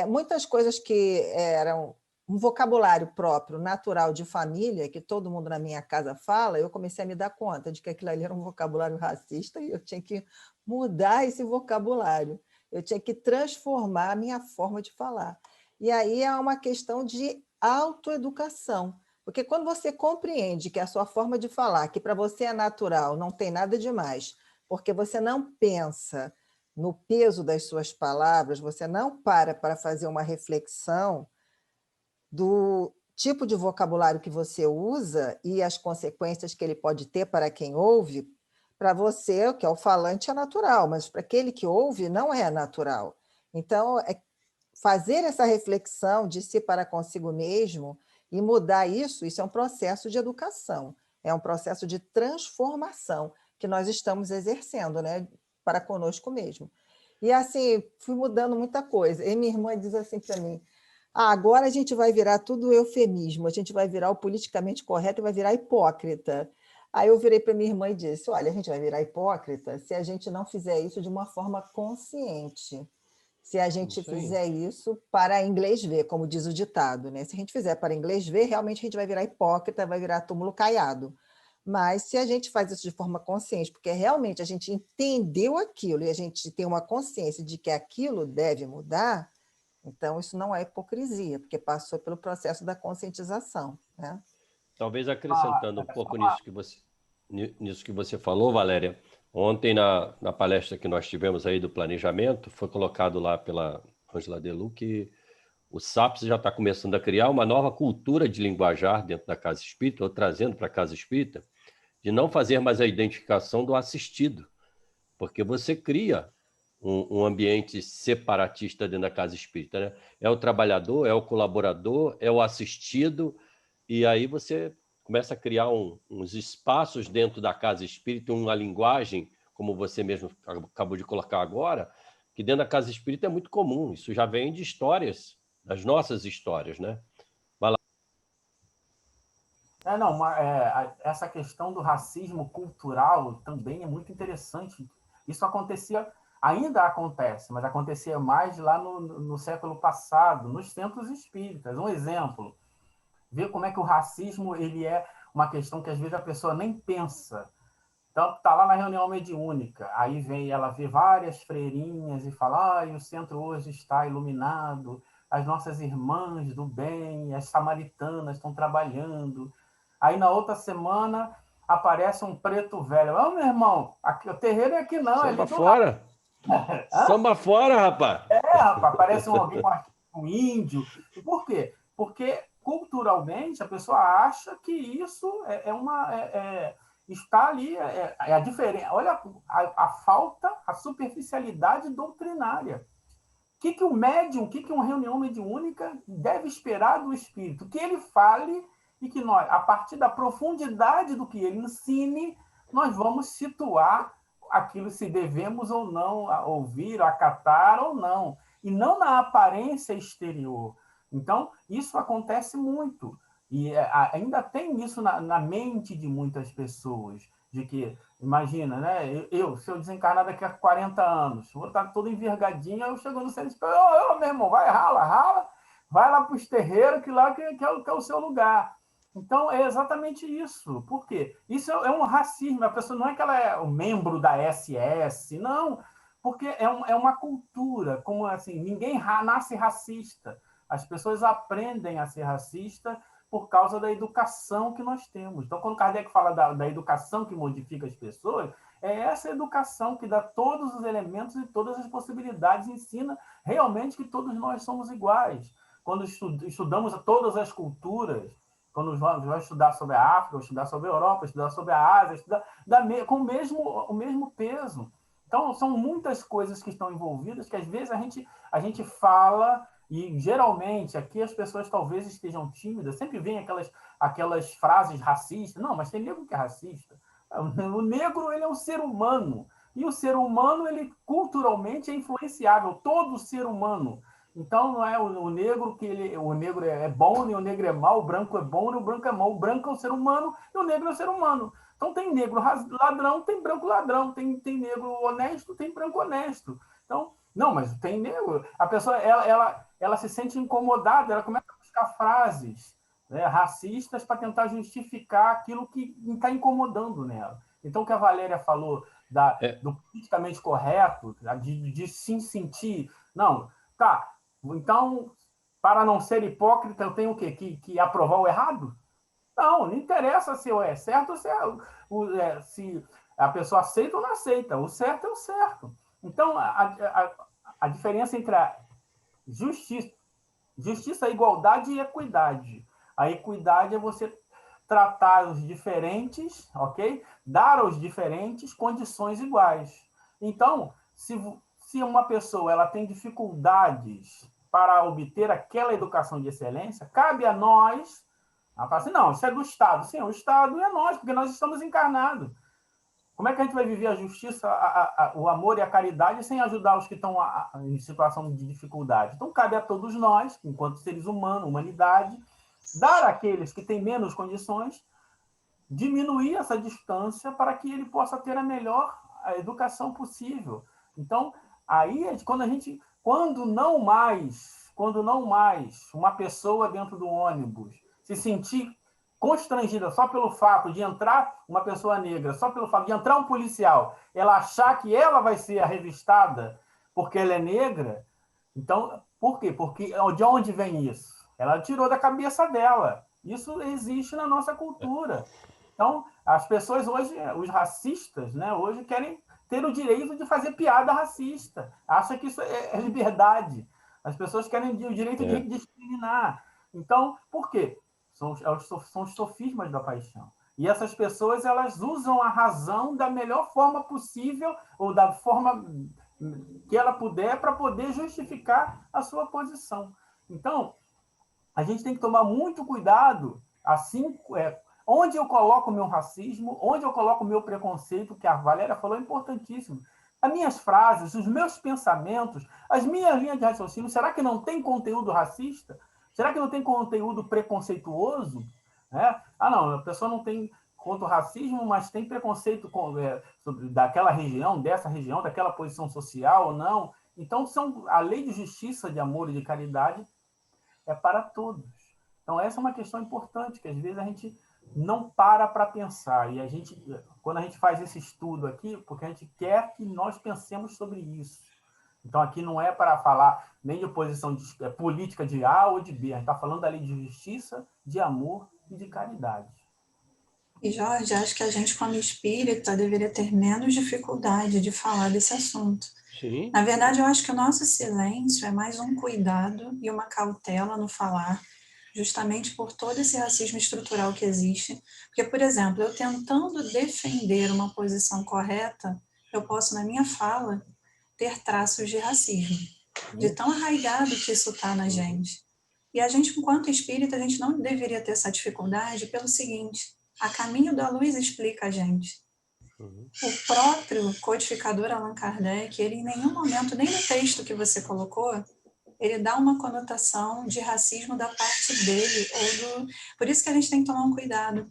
muitas coisas que eram um vocabulário próprio, natural de família, que todo mundo na minha casa fala, eu comecei a me dar conta de que aquilo ali era um vocabulário racista e eu tinha que mudar esse vocabulário, eu tinha que transformar a minha forma de falar. E aí é uma questão de autoeducação, porque quando você compreende que a sua forma de falar, que para você é natural, não tem nada demais, porque você não pensa no peso das suas palavras, você não para fazer uma reflexão do tipo de vocabulário que você usa e as consequências que ele pode ter para quem ouve, para você, que é o falante, é natural, mas para aquele que ouve, não é natural. Então, fazer essa reflexão de si para consigo mesmo e mudar isso é um processo de educação, é um processo de transformação que nós estamos exercendo, né, para conosco mesmo. E assim, fui mudando muita coisa. E minha irmã diz assim para mim, agora a gente vai virar tudo eufemismo, a gente vai virar o politicamente correto e vai virar hipócrita. Aí eu virei para minha irmã e disse, olha, a gente vai virar hipócrita se a gente não fizer isso de uma forma consciente. Se a gente fizer isso para inglês ver, como diz o ditado, né? Se a gente fizer para inglês ver, realmente a gente vai virar hipócrita, vai virar túmulo caiado. Mas se a gente faz isso de forma consciente, porque realmente a gente entendeu aquilo e a gente tem uma consciência de que aquilo deve mudar, então isso não é hipocrisia, porque passou pelo processo da conscientização, né? Talvez acrescentando um pouco nisso que você falou, Valéria. Ontem, na palestra que nós tivemos aí do planejamento, foi colocado lá pela Angela Delu que o SAPS já está começando a criar uma nova cultura de linguajar dentro da Casa Espírita, ou trazendo para a Casa Espírita, de não fazer mais a identificação do assistido, porque você cria um ambiente separatista dentro da Casa Espírita, né? É o trabalhador, é o colaborador, é o assistido, e aí você começa a criar uns espaços dentro da Casa Espírita, uma linguagem, como você mesmo acabou de colocar agora, que dentro da Casa Espírita é muito comum. Isso já vem de histórias, das nossas histórias, né? Vai lá. Essa questão do racismo cultural também é muito interessante. Isso acontecia, ainda acontece, mas acontecia mais lá no século passado, nos centros espíritas. Um exemplo, ver como é que o racismo ele é uma questão que às vezes a pessoa nem pensa. Então, está lá na reunião mediúnica, aí vem ela vê várias freirinhas e fala, o centro hoje está iluminado, as nossas irmãs do bem, as samaritanas estão trabalhando. Aí, na outra semana, aparece um preto velho. Meu irmão, aqui, o terreiro é aqui não. Samba fora! Samba fora, rapaz! Rapaz, aparece alguém com um índio. Por quê? Porque culturalmente a pessoa acha que isso está ali, a diferença. Olha a falta, a superficialidade doutrinária. O que o médium, o que uma reunião mediúnica deve esperar do espírito? Que ele fale e que nós, a partir da profundidade do que ele ensine, nós vamos situar aquilo se devemos ou não ouvir, acatar ou não, e não na aparência exterior. Então, isso acontece muito. E ainda tem isso na mente de muitas pessoas, de que, imagina, né? Se eu desencarnar daqui a 40 anos, vou estar todo envergadinho, eu chego no centro e digo, meu irmão, vai, rala, vai lá para os terreiros, que lá que é o seu lugar. Então, é exatamente isso. Por quê? Isso é um racismo. A pessoa não é que ela é um membro da SS, não, porque é uma cultura, como assim, ninguém nasce racista. As pessoas aprendem a ser racista por causa da educação que nós temos. Então, quando Kardec fala da educação que modifica as pessoas, é essa educação que dá todos os elementos e todas as possibilidades, ensina realmente que todos nós somos iguais. Quando estudamos todas as culturas, quando vamos estudar sobre a África, estudar sobre a Europa, estudar sobre a Ásia, estudar com o mesmo peso. Então, são muitas coisas que estão envolvidas que, às vezes, a gente fala, e, geralmente, aqui as pessoas talvez estejam tímidas, sempre vem aquelas frases racistas. Não, mas tem negro que é racista. O negro, ele é um ser humano. E o ser humano, ele culturalmente é influenciável. Todo ser humano. Então, não é o negro o negro é bom, nem o negro é mau, o branco é bom, nem o branco é mau. O branco é o ser humano e o negro é o ser humano. Então, tem negro ladrão, tem branco ladrão. Tem negro honesto, tem branco honesto. Então, não, mas tem negro. A pessoa, ela se sente incomodada, ela começa a buscar frases, né, racistas para tentar justificar aquilo que está incomodando nela. Então, o que a Valéria falou do politicamente correto, de se sentir... Não, tá... Então, para não ser hipócrita, eu tenho o quê? Que aprovar o errado? Não interessa se é certo ou se a pessoa aceita ou não aceita. O certo é o certo. Então, a diferença entre a justiça, igualdade e equidade. A equidade é você tratar os diferentes, ok? Dar aos diferentes condições iguais. Então, se uma pessoa ela tem dificuldades para obter aquela educação de excelência, cabe a nós, falar assim, não, isso é do Estado. Sim, o Estado é nós, porque nós estamos encarnados. Como é que a gente vai viver a justiça, o amor e a caridade sem ajudar os que estão em situação de dificuldade? Então, cabe a todos nós, enquanto seres humanos, humanidade, dar àqueles que têm menos condições, diminuir essa distância para que ele possa ter a melhor educação possível. Então, aí é quando não mais uma pessoa dentro do ônibus se sentir constrangida só pelo fato de entrar uma pessoa negra, só pelo fato de entrar um policial, ela achar que ela vai ser revistada porque ela é negra, então, por quê? Porque de onde vem isso? Ela tirou da cabeça dela. Isso existe na nossa cultura. Então, as pessoas hoje, os racistas, né, hoje querem ter o direito de fazer piada racista. Acham que isso é liberdade. As pessoas querem o direito de discriminar. Então, por quê? São os sofismas da paixão. E essas pessoas, elas usam a razão da melhor forma possível, ou da forma que ela puder, para poder justificar a sua posição. Então, a gente tem que tomar muito cuidado, assim, onde eu coloco o meu racismo, onde eu coloco o meu preconceito, que a Valéria falou, é importantíssimo. As minhas frases, os meus pensamentos, as minhas linhas de raciocínio, será que não tem conteúdo racista? Será que não tem conteúdo preconceituoso? Não, a pessoa não tem contra o racismo, mas tem preconceito sobre daquela região, dessa região, daquela posição social ou não. Então, a lei de justiça, de amor e de caridade é para todos. Então, essa é uma questão importante, que às vezes a gente não para pensar. E quando a gente faz esse estudo aqui, porque a gente quer que nós pensemos sobre isso. Então, aqui não é para falar nem de posição política de A ou de B. A gente está falando da lei de justiça, de amor e de caridade. E, Jorge, acho que a gente, como espírita, deveria ter menos dificuldade de falar desse assunto. Sim. Na verdade, eu acho que o nosso silêncio é mais um cuidado e uma cautela no falar, justamente por todo esse racismo estrutural que existe. Porque, por exemplo, eu tentando defender uma posição correta, eu posso, na minha fala, ter traços de racismo, de tão arraigado que isso está na gente. E a gente, enquanto espírita, a gente não deveria ter essa dificuldade pelo seguinte: a Caminho da Luz explica a gente O próprio codificador Allan Kardec, ele em nenhum momento, nem no texto que você colocou, ele dá uma conotação de racismo da parte dele. Por isso que a gente tem que tomar um cuidado.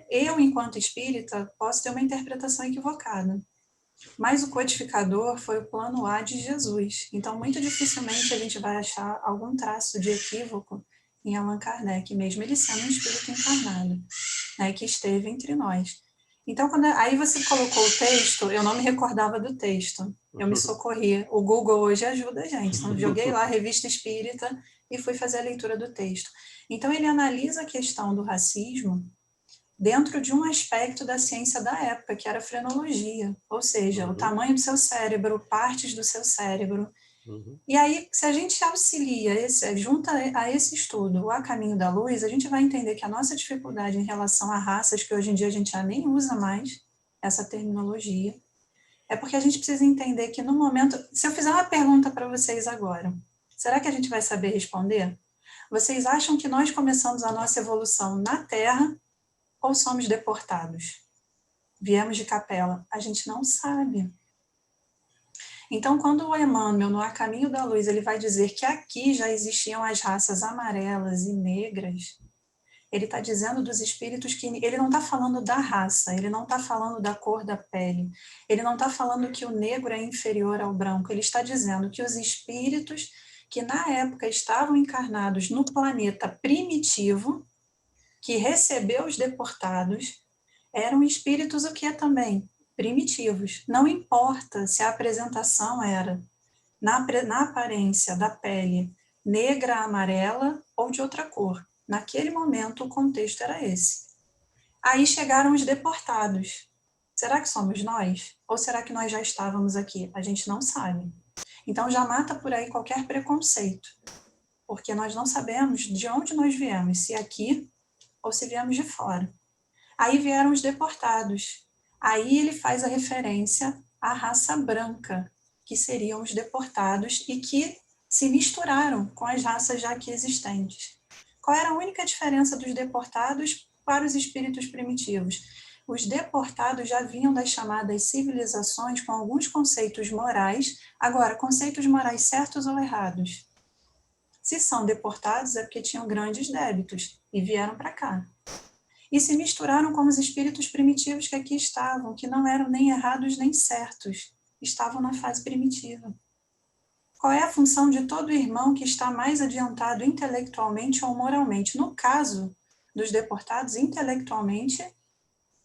Eu, enquanto espírita, posso ter uma interpretação equivocada, mas o codificador foi o plano A de Jesus. Então, muito dificilmente a gente vai achar algum traço de equívoco em Allan Kardec, mesmo ele sendo um espírito encarnado, né, que esteve entre nós. Então, aí você colocou o texto, eu não me recordava do texto, eu me socorri. O Google hoje ajuda a gente. Então, joguei lá a Revista Espírita e fui fazer a leitura do texto. Então, ele analisa a questão do racismo dentro de um aspecto da ciência da época, que era a frenologia, ou seja, o tamanho do seu cérebro, partes do seu cérebro. E aí, se a gente auxilia, junta a esse estudo o A Caminho da Luz, a gente vai entender que a nossa dificuldade em relação a raças, que hoje em dia a gente já nem usa mais essa terminologia, é porque a gente precisa entender que no momento... Se eu fizer uma pergunta para vocês agora, será que a gente vai saber responder? Vocês acham que nós começamos a nossa evolução na Terra ou somos deportados? Viemos de Capela? A gente não sabe. Então, quando o Emmanuel, no A Caminho da Luz, ele vai dizer que aqui já existiam as raças amarelas e negras, ele está dizendo dos espíritos que... Ele não está falando da raça, ele não está falando da cor da pele, ele não está falando que o negro é inferior ao branco, ele está dizendo que os espíritos que na época estavam encarnados no planeta primitivo, que recebeu os deportados, eram espíritos o que também? Primitivos. Não importa se a apresentação era, na aparência da pele, negra, amarela ou de outra cor. Naquele momento, o contexto era esse. Aí chegaram os deportados. Será que somos nós? Ou será que nós já estávamos aqui? A gente não sabe. Então, já mata por aí qualquer preconceito, porque nós não sabemos de onde nós viemos, se aqui ou se viemos de fora. Aí vieram os deportados. Aí ele faz a referência à raça branca, que seriam os deportados e que se misturaram com as raças já aqui existentes. Qual era a única diferença dos deportados para os espíritos primitivos? Os deportados já vinham das chamadas civilizações com alguns conceitos morais. Agora, conceitos morais certos ou errados? Se são deportados é porque tinham grandes débitos e vieram para cá. E se misturaram com os espíritos primitivos que aqui estavam, que não eram nem errados nem certos, estavam na fase primitiva. Qual é a função de todo irmão que está mais adiantado intelectualmente ou moralmente? No caso dos deportados, intelectualmente,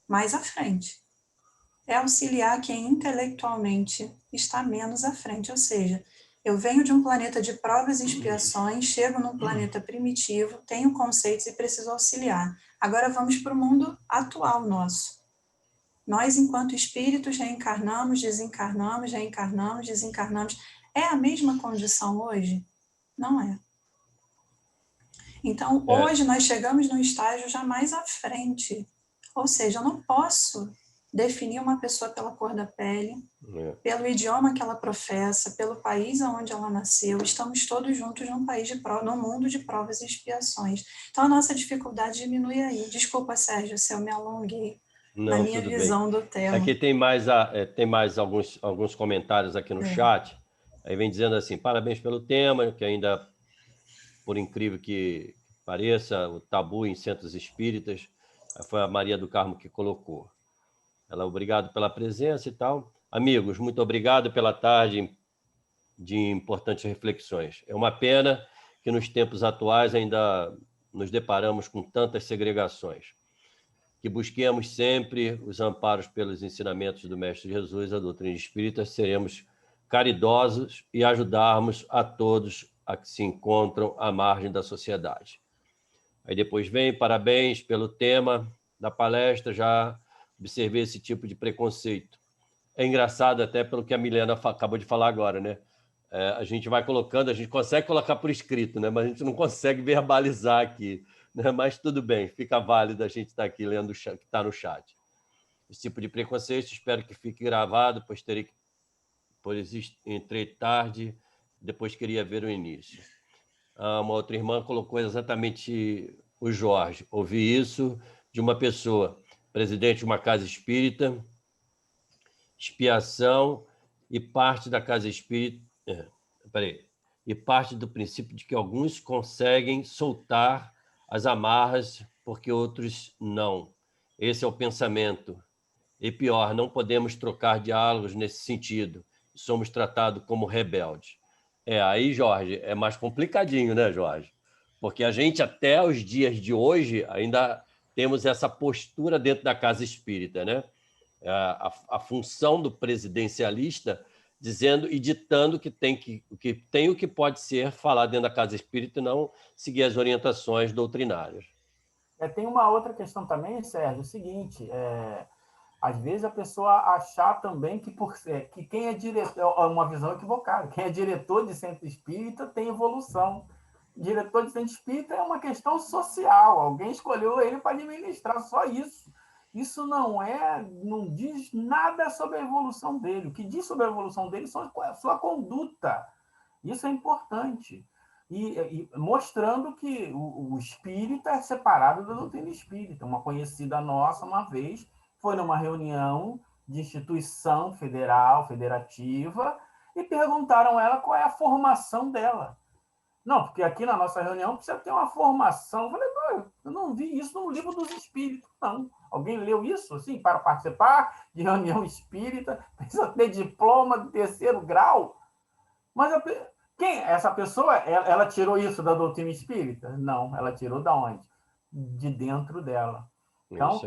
mais à frente. É auxiliar quem intelectualmente está menos à frente, ou seja, eu venho de um planeta de provas e expiações, chego num planeta primitivo, tenho conceitos e preciso auxiliar. Agora vamos para o mundo atual nosso. Nós, enquanto espíritos, reencarnamos, desencarnamos, reencarnamos, desencarnamos. É a mesma condição hoje? Não é. Então, hoje nós chegamos num estágio já mais à frente. Ou seja, eu não posso definir uma pessoa pela cor da pele, pelo idioma que ela professa, pelo país onde ela nasceu. Estamos todos juntos num mundo de provas e expiações. Então, a nossa dificuldade diminui aí. Desculpa, Sérgio, se eu me alonguei na minha visão do tema. Aqui tem mais alguns comentários aqui no chat. Aí vem dizendo assim, parabéns pelo tema, que ainda, por incrível que pareça, o tabu em centros espíritas, foi a Maria do Carmo que colocou. Ela, obrigado pela presença e tal. Amigos, muito obrigado pela tarde de importantes reflexões. É uma pena que nos tempos atuais ainda nos deparamos com tantas segregações. Que busquemos sempre os amparos pelos ensinamentos do Mestre Jesus, a doutrina espírita, seremos caridosos e ajudarmos a todos a que se encontram à margem da sociedade. Aí depois vem, parabéns pelo tema da palestra, já observei esse tipo de preconceito. É engraçado até pelo que a Milena acabou de falar agora, né? A gente vai colocando, a gente consegue colocar por escrito, né? Mas a gente não consegue verbalizar aqui, né? Mas tudo bem, fica válido a gente estar aqui lendo o que está no chat. Esse tipo de preconceito, espero que fique gravado, pois entrei tarde, depois queria ver o início. Uma outra irmã colocou exatamente o Jorge. Ouvi isso de uma pessoa, presidente de uma casa espírita, expiação e parte da casa espírita. E parte do princípio de que alguns conseguem soltar as amarras porque outros não. Esse é o pensamento. E pior, não podemos trocar diálogos nesse sentido. Somos tratados como rebeldes. Aí, Jorge, é mais complicadinho, né, Jorge? Porque a gente, até os dias de hoje, ainda temos essa postura dentro da casa espírita, né? A função do presidencialista dizendo e ditando que tem o que pode ser falar dentro da casa espírita e não seguir as orientações doutrinárias. Tem uma outra questão também, Sérgio, o seguinte, às vezes a pessoa achar também que quem é diretor, é uma visão equivocada, quem é diretor de centro espírita tem evolução. Diretor de centro espírita é uma questão social, alguém escolheu ele para administrar, só isso. Isso não diz nada sobre a evolução dele. O que diz sobre a evolução dele é a sua conduta. Isso é importante. E mostrando que o espírita é separado da doutrina espírita. Uma conhecida nossa, uma vez, foi numa reunião de instituição federativa, e perguntaram a ela qual é a formação dela. Não, porque aqui na nossa reunião precisa ter uma formação. Eu falei, não, eu não vi isso no livro dos espíritos, não. Alguém leu isso, assim, para participar de reunião espírita? Precisa ter diploma de 3º grau? Mas essa pessoa, ela tirou isso da doutrina espírita? Não, ela tirou da onde? De dentro dela. Então,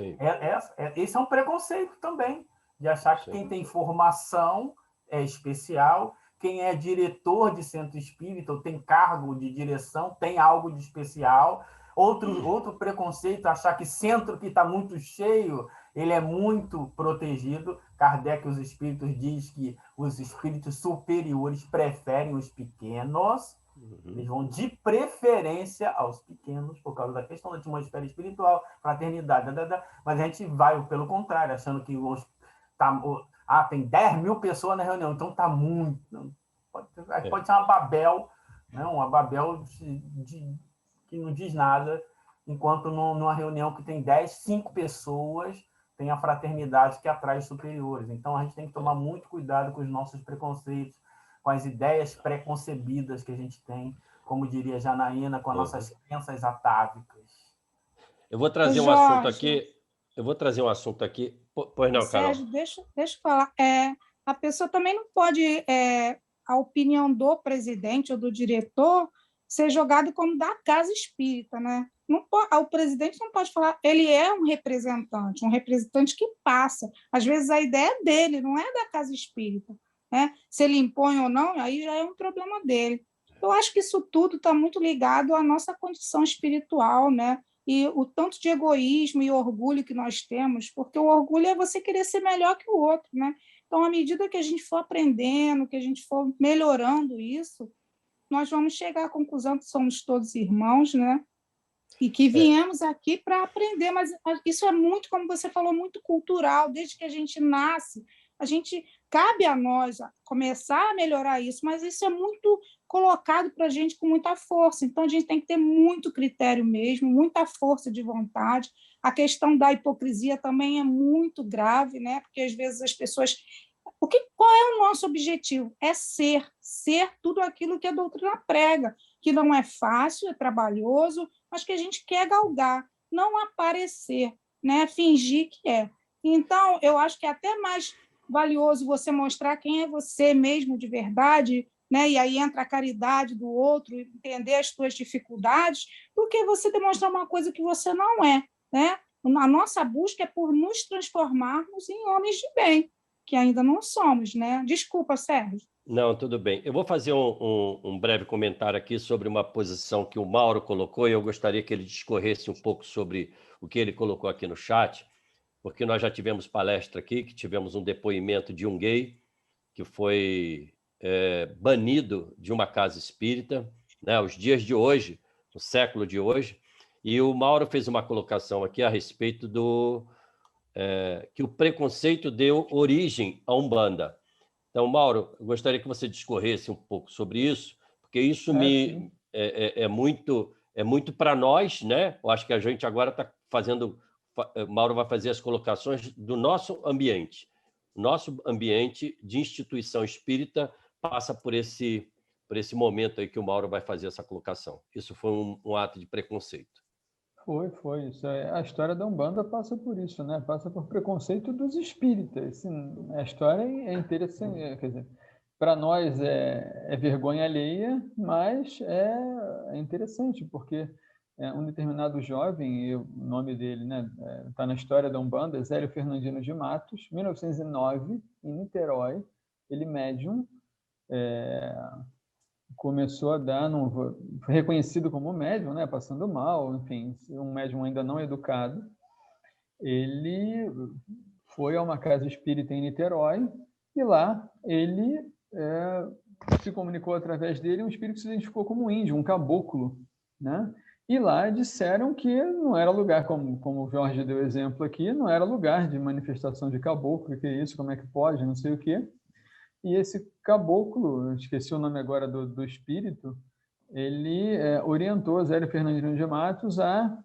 esse é um preconceito também, de achar que quem tem formação é especial, quem é diretor de centro espírita ou tem cargo de direção tem algo de especial. Outro preconceito, achar que centro que está muito cheio, ele é muito protegido. Kardec, os espíritos, diz que os espíritos superiores preferem os pequenos. Eles vão de preferência aos pequenos, por causa da questão da atmosfera espiritual, fraternidade, mas a gente vai pelo contrário, achando que tem 10 mil pessoas na reunião, então está muito. Pode ser uma Babel, né? Uma Babel que não diz nada, enquanto numa reunião que tem 5 pessoas, tem a fraternidade que atrai os superiores. Então, a gente tem que tomar muito cuidado com os nossos preconceitos, com as ideias preconcebidas que a gente tem, como diria Janaína, com as nossas crenças atávicas. Eu vou trazer um assunto aqui. Pois não, Carol. Sérgio, deixa eu falar. A pessoa também não pode, a opinião do presidente ou do diretor ser jogada como da casa espírita, né? O presidente não pode falar, ele é um representante que passa. Às vezes a ideia é dele, não é da casa espírita, né? Se ele impõe ou não, aí já é um problema dele. Eu acho que isso tudo está muito ligado à nossa condição espiritual, né? E o tanto de egoísmo e orgulho que nós temos, porque o orgulho é você querer ser melhor que o outro, né? Então, à medida que a gente for aprendendo, que a gente for melhorando isso, nós vamos chegar à conclusão que somos todos irmãos, né? E que viemos aqui para aprender, mas isso é muito, como você falou, muito cultural. Desde que a gente nasce, cabe a nós começar a melhorar isso, mas isso é muito colocado para a gente com muita força. Então, a gente tem que ter muito critério mesmo, muita força de vontade. A questão da hipocrisia também é muito grave, né? Porque, às vezes, as pessoas... Qual é o nosso objetivo? É ser tudo aquilo que a doutrina prega, que não é fácil, é trabalhoso, mas que a gente quer galgar, não aparecer, né? Fingir que é. Então, eu acho que é até mais valioso você mostrar quem é você mesmo de verdade, né? E aí entra a caridade do outro, entender as suas dificuldades, do que você demonstrar uma coisa que você não é, né? A nossa busca é por nos transformarmos em homens de bem, que ainda não somos, né? Desculpa, Sérgio. Não, tudo bem. Eu vou fazer um breve comentário aqui sobre uma posição que o Mauro colocou, e eu gostaria que ele discorresse um pouco sobre o que ele colocou aqui no chat, porque nós já tivemos palestra aqui, que tivemos um depoimento de um gay que foi banido de uma casa espírita, né, os dias de hoje, no século de hoje, e o Mauro fez uma colocação aqui a respeito que o preconceito deu origem à Umbanda. Então, Mauro, eu gostaria que você discorresse um pouco sobre isso, porque isso é muito para nós, né? Eu acho que a gente agora está fazendo... Mauro vai fazer as colocações do nosso ambiente. nosso ambiente de instituição espírita passa por esse momento aí que o Mauro vai fazer essa colocação. Isso foi um ato de preconceito. Foi. Isso a história da Umbanda passa por isso, né? Passa por preconceito dos espíritas. A história é interessante, quer dizer, para nós é vergonha alheia, mas é interessante, porque um determinado jovem, o nome dele, né, está na história da Umbanda, Zélio Fernandino de Matos, 1909, em Niterói, ele médium, começou a dar, foi reconhecido como médium, né, passando mal, enfim, um médium ainda não educado. Ele foi a uma casa espírita em Niterói e lá ele se comunicou através dele um espírito que se identificou como índio, um caboclo, né? E lá disseram que não era lugar, como o Jorge deu exemplo aqui, não era lugar de manifestação de caboclo, que é isso, como é que pode, não sei o quê. E esse caboclo, esqueci o nome agora do espírito, ele orientou Zélio Fernandino de Matos a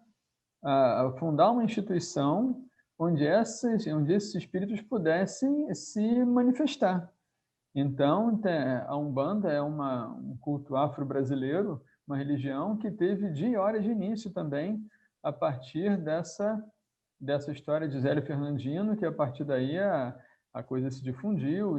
fundar uma instituição onde esses espíritos pudessem se manifestar. Então, a Umbanda é um culto afro-brasileiro, uma religião que teve de hora de início também, a partir dessa história de Zélio Fernandino, que a partir daí a coisa se difundiu,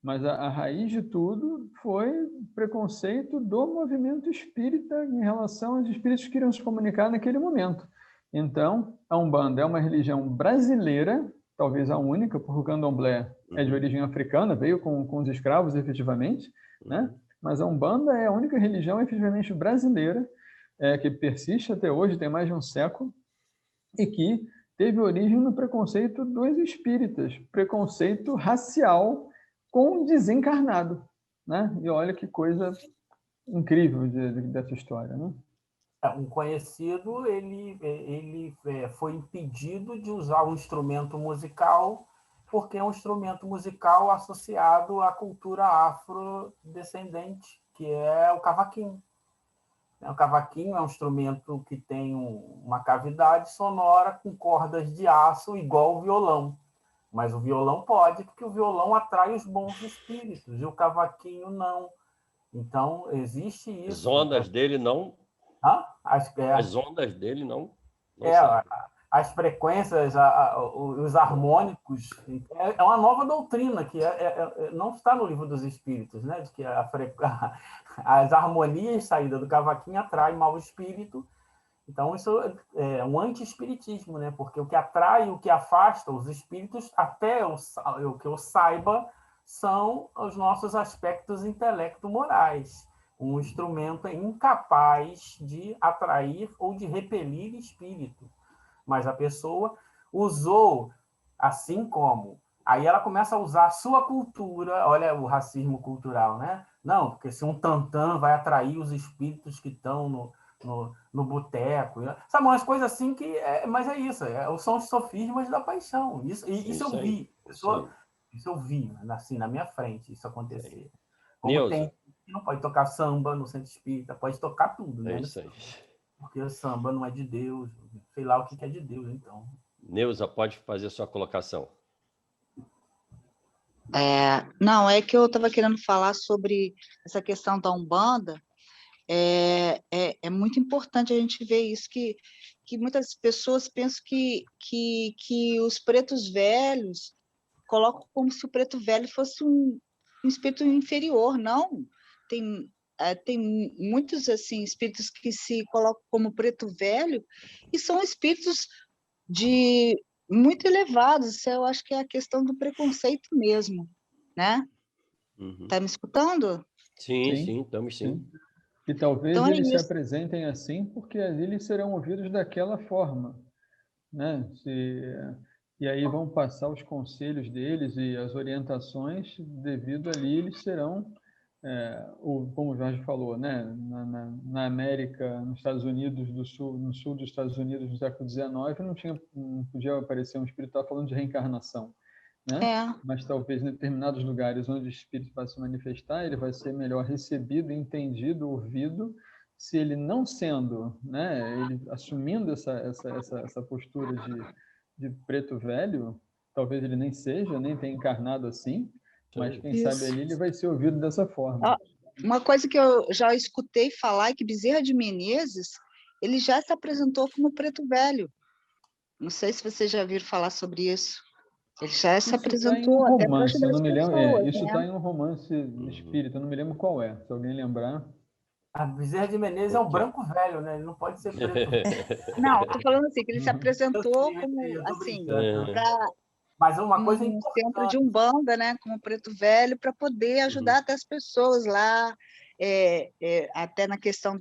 mas a raiz de tudo foi preconceito do movimento espírita em relação aos espíritos que iriam se comunicar naquele momento. Então, a Umbanda é uma religião brasileira, talvez a única, porque o candomblé é de origem africana, veio com os escravos, efetivamente, né? Mas a Umbanda é a única religião efetivamente brasileira, que persiste até hoje, tem mais de um século, e que teve origem no preconceito dos espíritas, preconceito racial com desencarnado, né? E olha que coisa incrível dessa história, né? Um conhecido, ele foi impedido de usar um instrumento musical porque é um instrumento musical associado à cultura afrodescendente, que é o cavaquinho. O cavaquinho é um instrumento que tem uma cavidade sonora com cordas de aço igual o violão. Mas o violão pode, porque o violão atrai os bons espíritos, e o cavaquinho não. Então, existe isso. As ondas dele não... As ondas dele não as frequências, os harmônicos. É uma nova doutrina que não está no Livro dos Espíritos, né? De que as harmonias saídas do cavaquinho atraem mau espírito. Então, isso é um anti-espiritismo, né? Porque o que atrai e o que afasta os espíritos, até o que eu saiba, são os nossos aspectos intelecto-morais. Um instrumento é incapaz de atrair ou de repelir espírito. Mas a pessoa usou assim como... Aí ela começa a usar a sua cultura, olha o racismo cultural, né? Não, porque se um tantã vai atrair os espíritos que estão no boteco. Sabe, umas coisas assim que... mas é isso, são os sofismas da paixão. Isso eu vi. Isso eu vi, assim, na minha frente, isso acontecer. Como tem... Não pode tocar samba no centro espírita, pode tocar tudo, né? Isso aí. Porque o samba não é de Deus, sei lá o que é de Deus, então. Neuza, pode fazer sua colocação. Não, é que eu estava querendo falar sobre essa questão da Umbanda. É muito importante a gente ver isso, que muitas pessoas pensam que os pretos velhos colocam como se o preto velho fosse um espírito inferior. Não, tem muitos assim espíritos que se colocam como preto velho e são espíritos muito elevados. Isso eu acho que é a questão do preconceito mesmo, né? Tá me escutando? Sim, estamos sim. E talvez então, eles se apresentem assim porque eles serão ouvidos daquela forma, né? E aí vão passar os conselhos deles e as orientações, devido ali eles serão, como o Jorge falou, né? Na América, nos Estados Unidos do Sul, no sul dos Estados Unidos no século XIX, não podia aparecer um espírito falando de reencarnação, né? Mas talvez em determinados lugares onde o espírito vai se manifestar, ele vai ser melhor recebido, entendido, ouvido, se ele não sendo, né? Ele assumindo essa postura de preto velho, talvez ele nem seja, nem tenha encarnado assim, mas quem Isso. sabe ali ele vai ser ouvido dessa forma. Uma coisa que eu já escutei falar é que Bezerra de Menezes, ele já se apresentou como Preto Velho. Não sei se vocês já viram falar sobre isso. Ele já se Isso está em um apresentou até para romance, ajudar eu não as me lembro. pessoas, Isso né? está em um romance espírita, eu não me lembro qual é. Se alguém lembrar. A Bezerra de Menezes é um branco velho, né? Ele não pode ser preto. Não, estou falando assim, que ele se Eu apresentou sei, como, eu tô assim, brincando. para Mas uma coisa um centro de importante. Umbanda, né, como Preto Velho, para poder ajudar até as pessoas lá, até na questão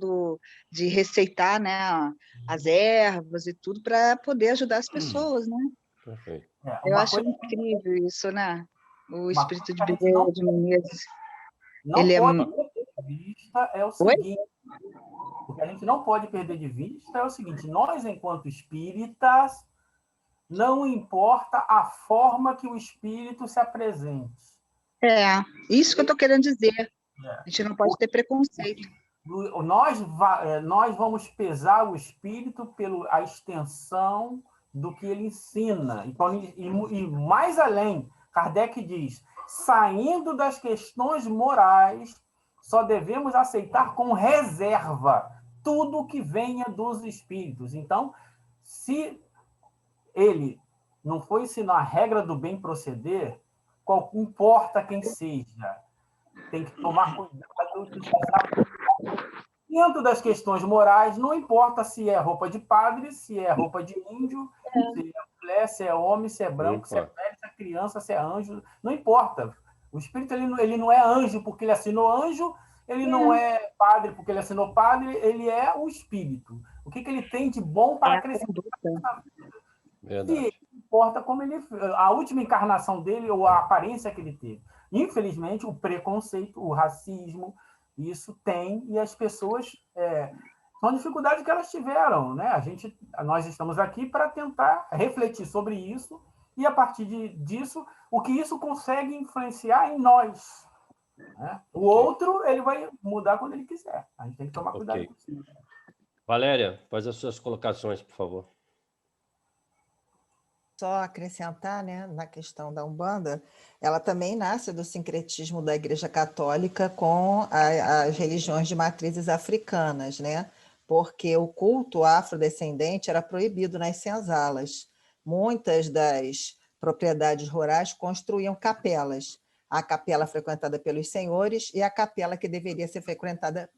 de receitar, né, as ervas e tudo, para poder ajudar as pessoas, né? Perfeito. Eu acho incrível isso, né? O Uma coisa espírito de que a gente Bezerra de Menezes. não Ele pode perder de vista é o Oi? seguinte. O que a gente não pode perder de vista é o seguinte: nós, enquanto espíritas, não importa a forma que o espírito se apresente. Isso que eu estou querendo dizer. A gente não pode ter preconceito. Nós vamos pesar o espírito pela extensão do que ele ensina. E mais além, Kardec diz, saindo das questões morais, só devemos aceitar com reserva tudo que venha dos espíritos. Então, se ele não for ensinar a regra do bem proceder, importa quem seja, tem que tomar cuidado de usar. Dentro das questões morais, não importa se é roupa de padre, se é roupa de índio, se é mulher, se é homem, se é branco, se é velho, se é criança, se é anjo, não importa. O espírito ele não é anjo porque ele assinou anjo, ele não é padre porque ele assinou padre, ele é o espírito. O que ele tem de bom para acrescentar na vida? Se importa como a última encarnação dele ou a aparência que ele teve. Infelizmente, o preconceito, o racismo, isso tem, e as pessoas são dificuldades que elas tiveram, né? Nós estamos aqui para tentar refletir sobre isso e, a partir disso, o que isso consegue influenciar em nós. Né? O outro, ele vai mudar quando ele quiser. A gente tem que tomar cuidado com isso. Valéria, faz as suas colocações, por favor. Só acrescentar, né, na questão da Umbanda, ela também nasce do sincretismo da Igreja Católica com as religiões de matrizes africanas, né? Porque o culto afrodescendente era proibido nas senzalas. Muitas das propriedades rurais construíam capelas. A capela frequentada pelos senhores e a capela que deveria ser frequentada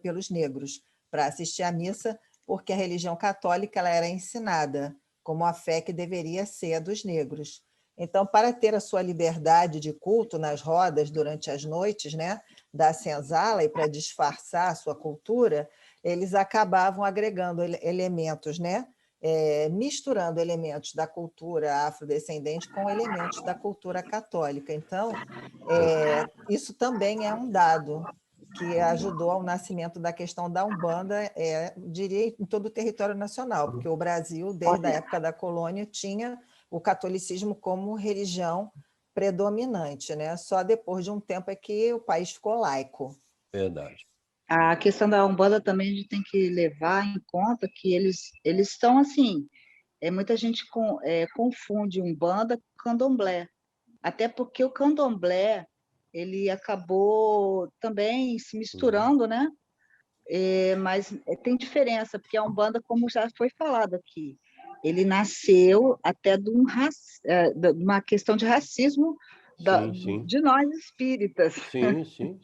pelos negros, para assistir à missa, porque a religião católica ela era ensinada como a fé que deveria ser a dos negros. Então, para ter a sua liberdade de culto nas rodas durante as noites, né, da senzala e para disfarçar a sua cultura, eles acabavam agregando elementos, né, misturando elementos da cultura afrodescendente com elementos da cultura católica. Então, isso também é um dado que ajudou ao nascimento da questão da Umbanda, diria, em todo o território nacional, porque o Brasil, desde a época da colônia, tinha o catolicismo como religião predominante, né? Só depois de um tempo é que o país ficou laico. Verdade. A questão da Umbanda também a gente tem que levar em conta que eles estão assim, muita gente confunde Umbanda com Candomblé, até porque o Candomblé ele acabou também se misturando, né? Mas tem diferença, porque a Umbanda, como já foi falado aqui, ele nasceu até de uma questão de racismo de nós espíritas. Sim.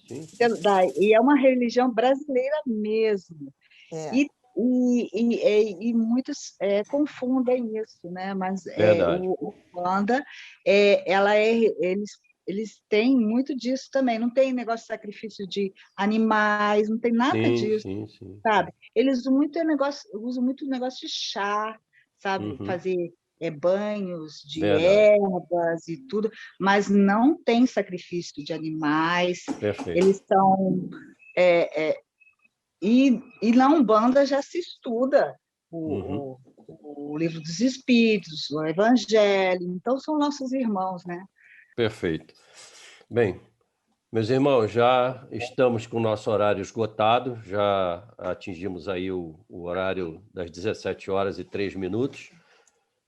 E é uma religião brasileira mesmo. E muitos confundem isso, né? Mas o Umbanda, eles têm muito disso também. Não tem negócio de sacrifício de animais, não tem nada disso, sabe? Eles usam muito negócio de chá, sabe? Fazer banhos de ervas e tudo, mas não tem sacrifício de animais. Perfeito. Eles são... E na Umbanda já se estuda o Livro dos Espíritos, o Evangelho, então são nossos irmãos, né? Perfeito. Bem, meus irmãos, já estamos com o nosso horário esgotado, já atingimos aí o horário das 17h03.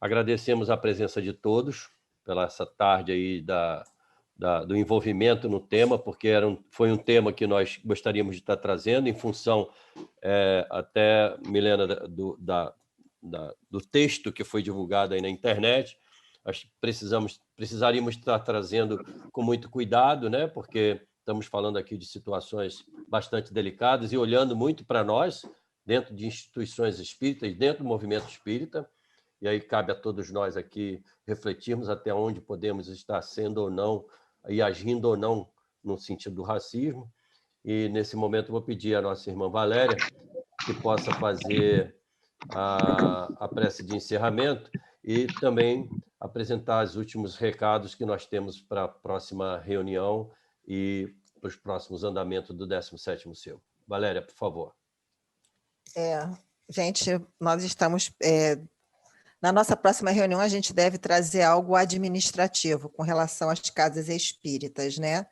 Agradecemos a presença de todos, pela essa tarde aí do envolvimento no tema, porque foi um tema que nós gostaríamos de estar trazendo em função, até, Milena, do texto que foi divulgado aí na internet. Acho que precisaríamos estar trazendo com muito cuidado, né? Porque estamos falando aqui de situações bastante delicadas e olhando muito para nós, dentro de instituições espíritas, dentro do movimento espírita, e aí cabe a todos nós aqui refletirmos até onde podemos estar sendo ou não, e agindo ou não no sentido do racismo. E, nesse momento, eu vou pedir à nossa irmã Valéria que possa fazer a prece de encerramento e também apresentar os últimos recados que nós temos para a próxima reunião e para os próximos andamentos do 17º seu. Valéria, por favor. Gente, nós estamos... na nossa próxima reunião, a gente deve trazer algo administrativo com relação às casas espíritas, né?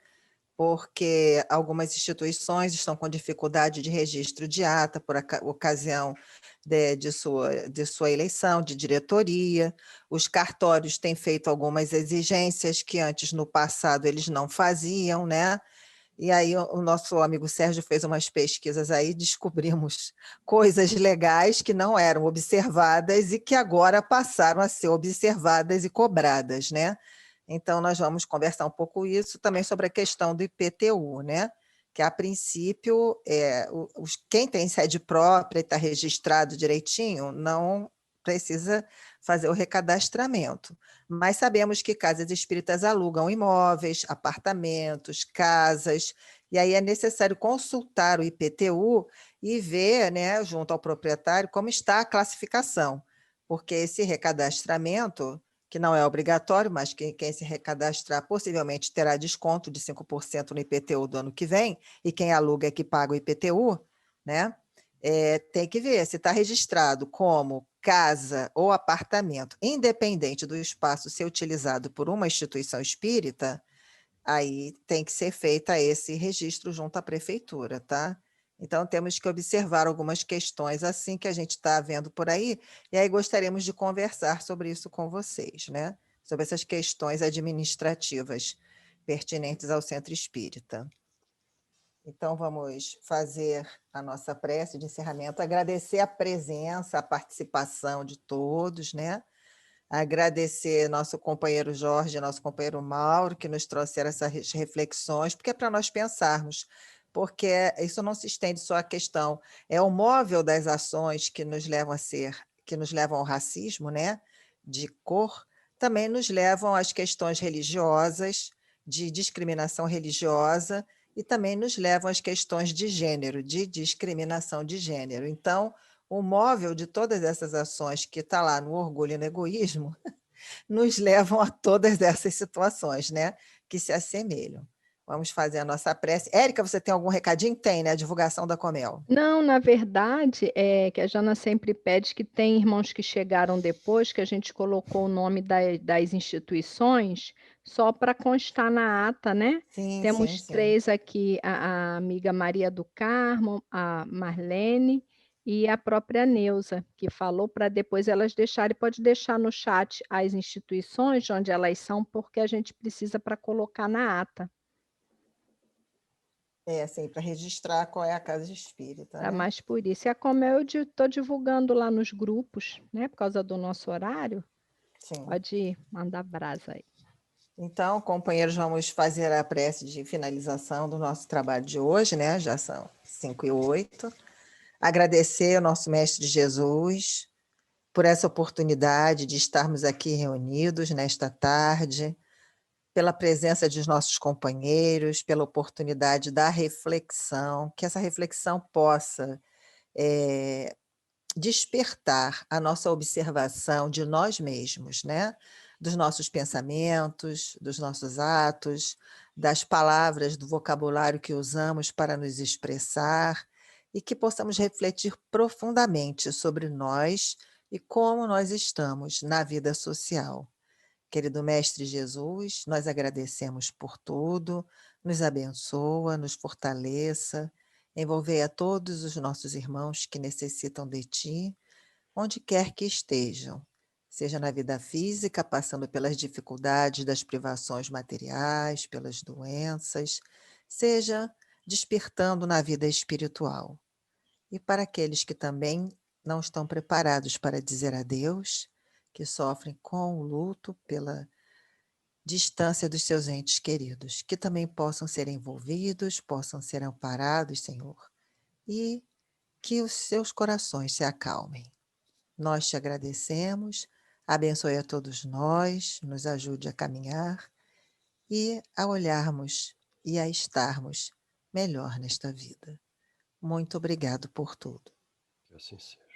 Porque algumas instituições estão com dificuldade de registro de ata por ocasião de sua eleição, de diretoria. Os cartórios têm feito algumas exigências que antes, no passado, eles não faziam, né? E aí o nosso amigo Sérgio fez umas pesquisas aí, descobrimos coisas legais que não eram observadas e que agora passaram a ser observadas e cobradas, né? Então, nós vamos conversar um pouco isso também sobre a questão do IPTU, né? Que, a princípio, quem tem sede própria e está registrado direitinho não precisa fazer o recadastramento. Mas sabemos que casas espíritas alugam imóveis, apartamentos, casas, e aí é necessário consultar o IPTU e ver, né, junto ao proprietário, como está a classificação, porque esse recadastramento, que não é obrigatório, mas quem se recadastrar possivelmente terá desconto de 5% no IPTU do ano que vem, e quem aluga é que paga o IPTU, né? Tem que ver se está registrado como casa ou apartamento, independente do espaço ser utilizado por uma instituição espírita, aí tem que ser feita esse registro junto à prefeitura, tá? Então, temos que observar algumas questões assim que a gente está vendo por aí, e aí gostaríamos de conversar sobre isso com vocês, né? Sobre essas questões administrativas pertinentes ao centro espírita. Então, vamos fazer a nossa prece de encerramento, agradecer a presença, a participação de todos, né? Agradecer nosso companheiro Jorge, nosso companheiro Mauro, que nos trouxeram essas reflexões, porque é para nós pensarmos, porque isso não se estende só à questão, é o móvel das ações que nos levam que nos levam ao racismo, né? De cor, também nos levam às questões religiosas, de discriminação religiosa, e também nos levam às questões de gênero, de discriminação de gênero. Então, o móvel de todas essas ações que está lá no orgulho e no egoísmo nos levam a todas essas situações, né, que se assemelham. Vamos fazer a nossa prece. Érica, você tem algum recadinho? Tem, né? A divulgação da Comel. Não, na verdade, que a Jana sempre pede que tem irmãos que chegaram depois, que a gente colocou o nome das instituições, só para constar na ata, né? Sim, Temos sim. 3 aqui, a amiga Maria do Carmo, a Marlene e a própria Neuza, que falou para depois elas deixarem, pode deixar no chat as instituições de onde elas são, porque a gente precisa para colocar na ata. Assim, para registrar qual é a casa espírita. Tá, né? mais por isso. E a Comel eu estou divulgando lá nos grupos, né? Por causa do nosso horário. Sim. Pode mandar brasa aí. Então, companheiros, vamos fazer a prece de finalização do nosso trabalho de hoje, né? Já são 5h08. Agradecer ao nosso Mestre Jesus por essa oportunidade de estarmos aqui reunidos nesta tarde, pela presença dos nossos companheiros, pela oportunidade da reflexão, que essa reflexão possa despertar a nossa observação de nós mesmos, né? Dos nossos pensamentos, dos nossos atos, das palavras, do vocabulário que usamos para nos expressar, e que possamos refletir profundamente sobre nós e como nós estamos na vida social. Querido Mestre Jesus, nós agradecemos por tudo, nos abençoa, nos fortaleça, envolver a todos os nossos irmãos que necessitam de Ti, onde quer que estejam, seja na vida física, passando pelas dificuldades das privações materiais, pelas doenças, seja despertando na vida espiritual. E para aqueles que também não estão preparados para dizer adeus, que sofrem com o luto pela distância dos seus entes queridos, que também possam ser envolvidos, possam ser amparados, Senhor, e que os seus corações se acalmem. Nós te agradecemos, abençoe a todos nós, nos ajude a caminhar e a olharmos e a estarmos melhor nesta vida. Muito obrigado por tudo. Que assim seja.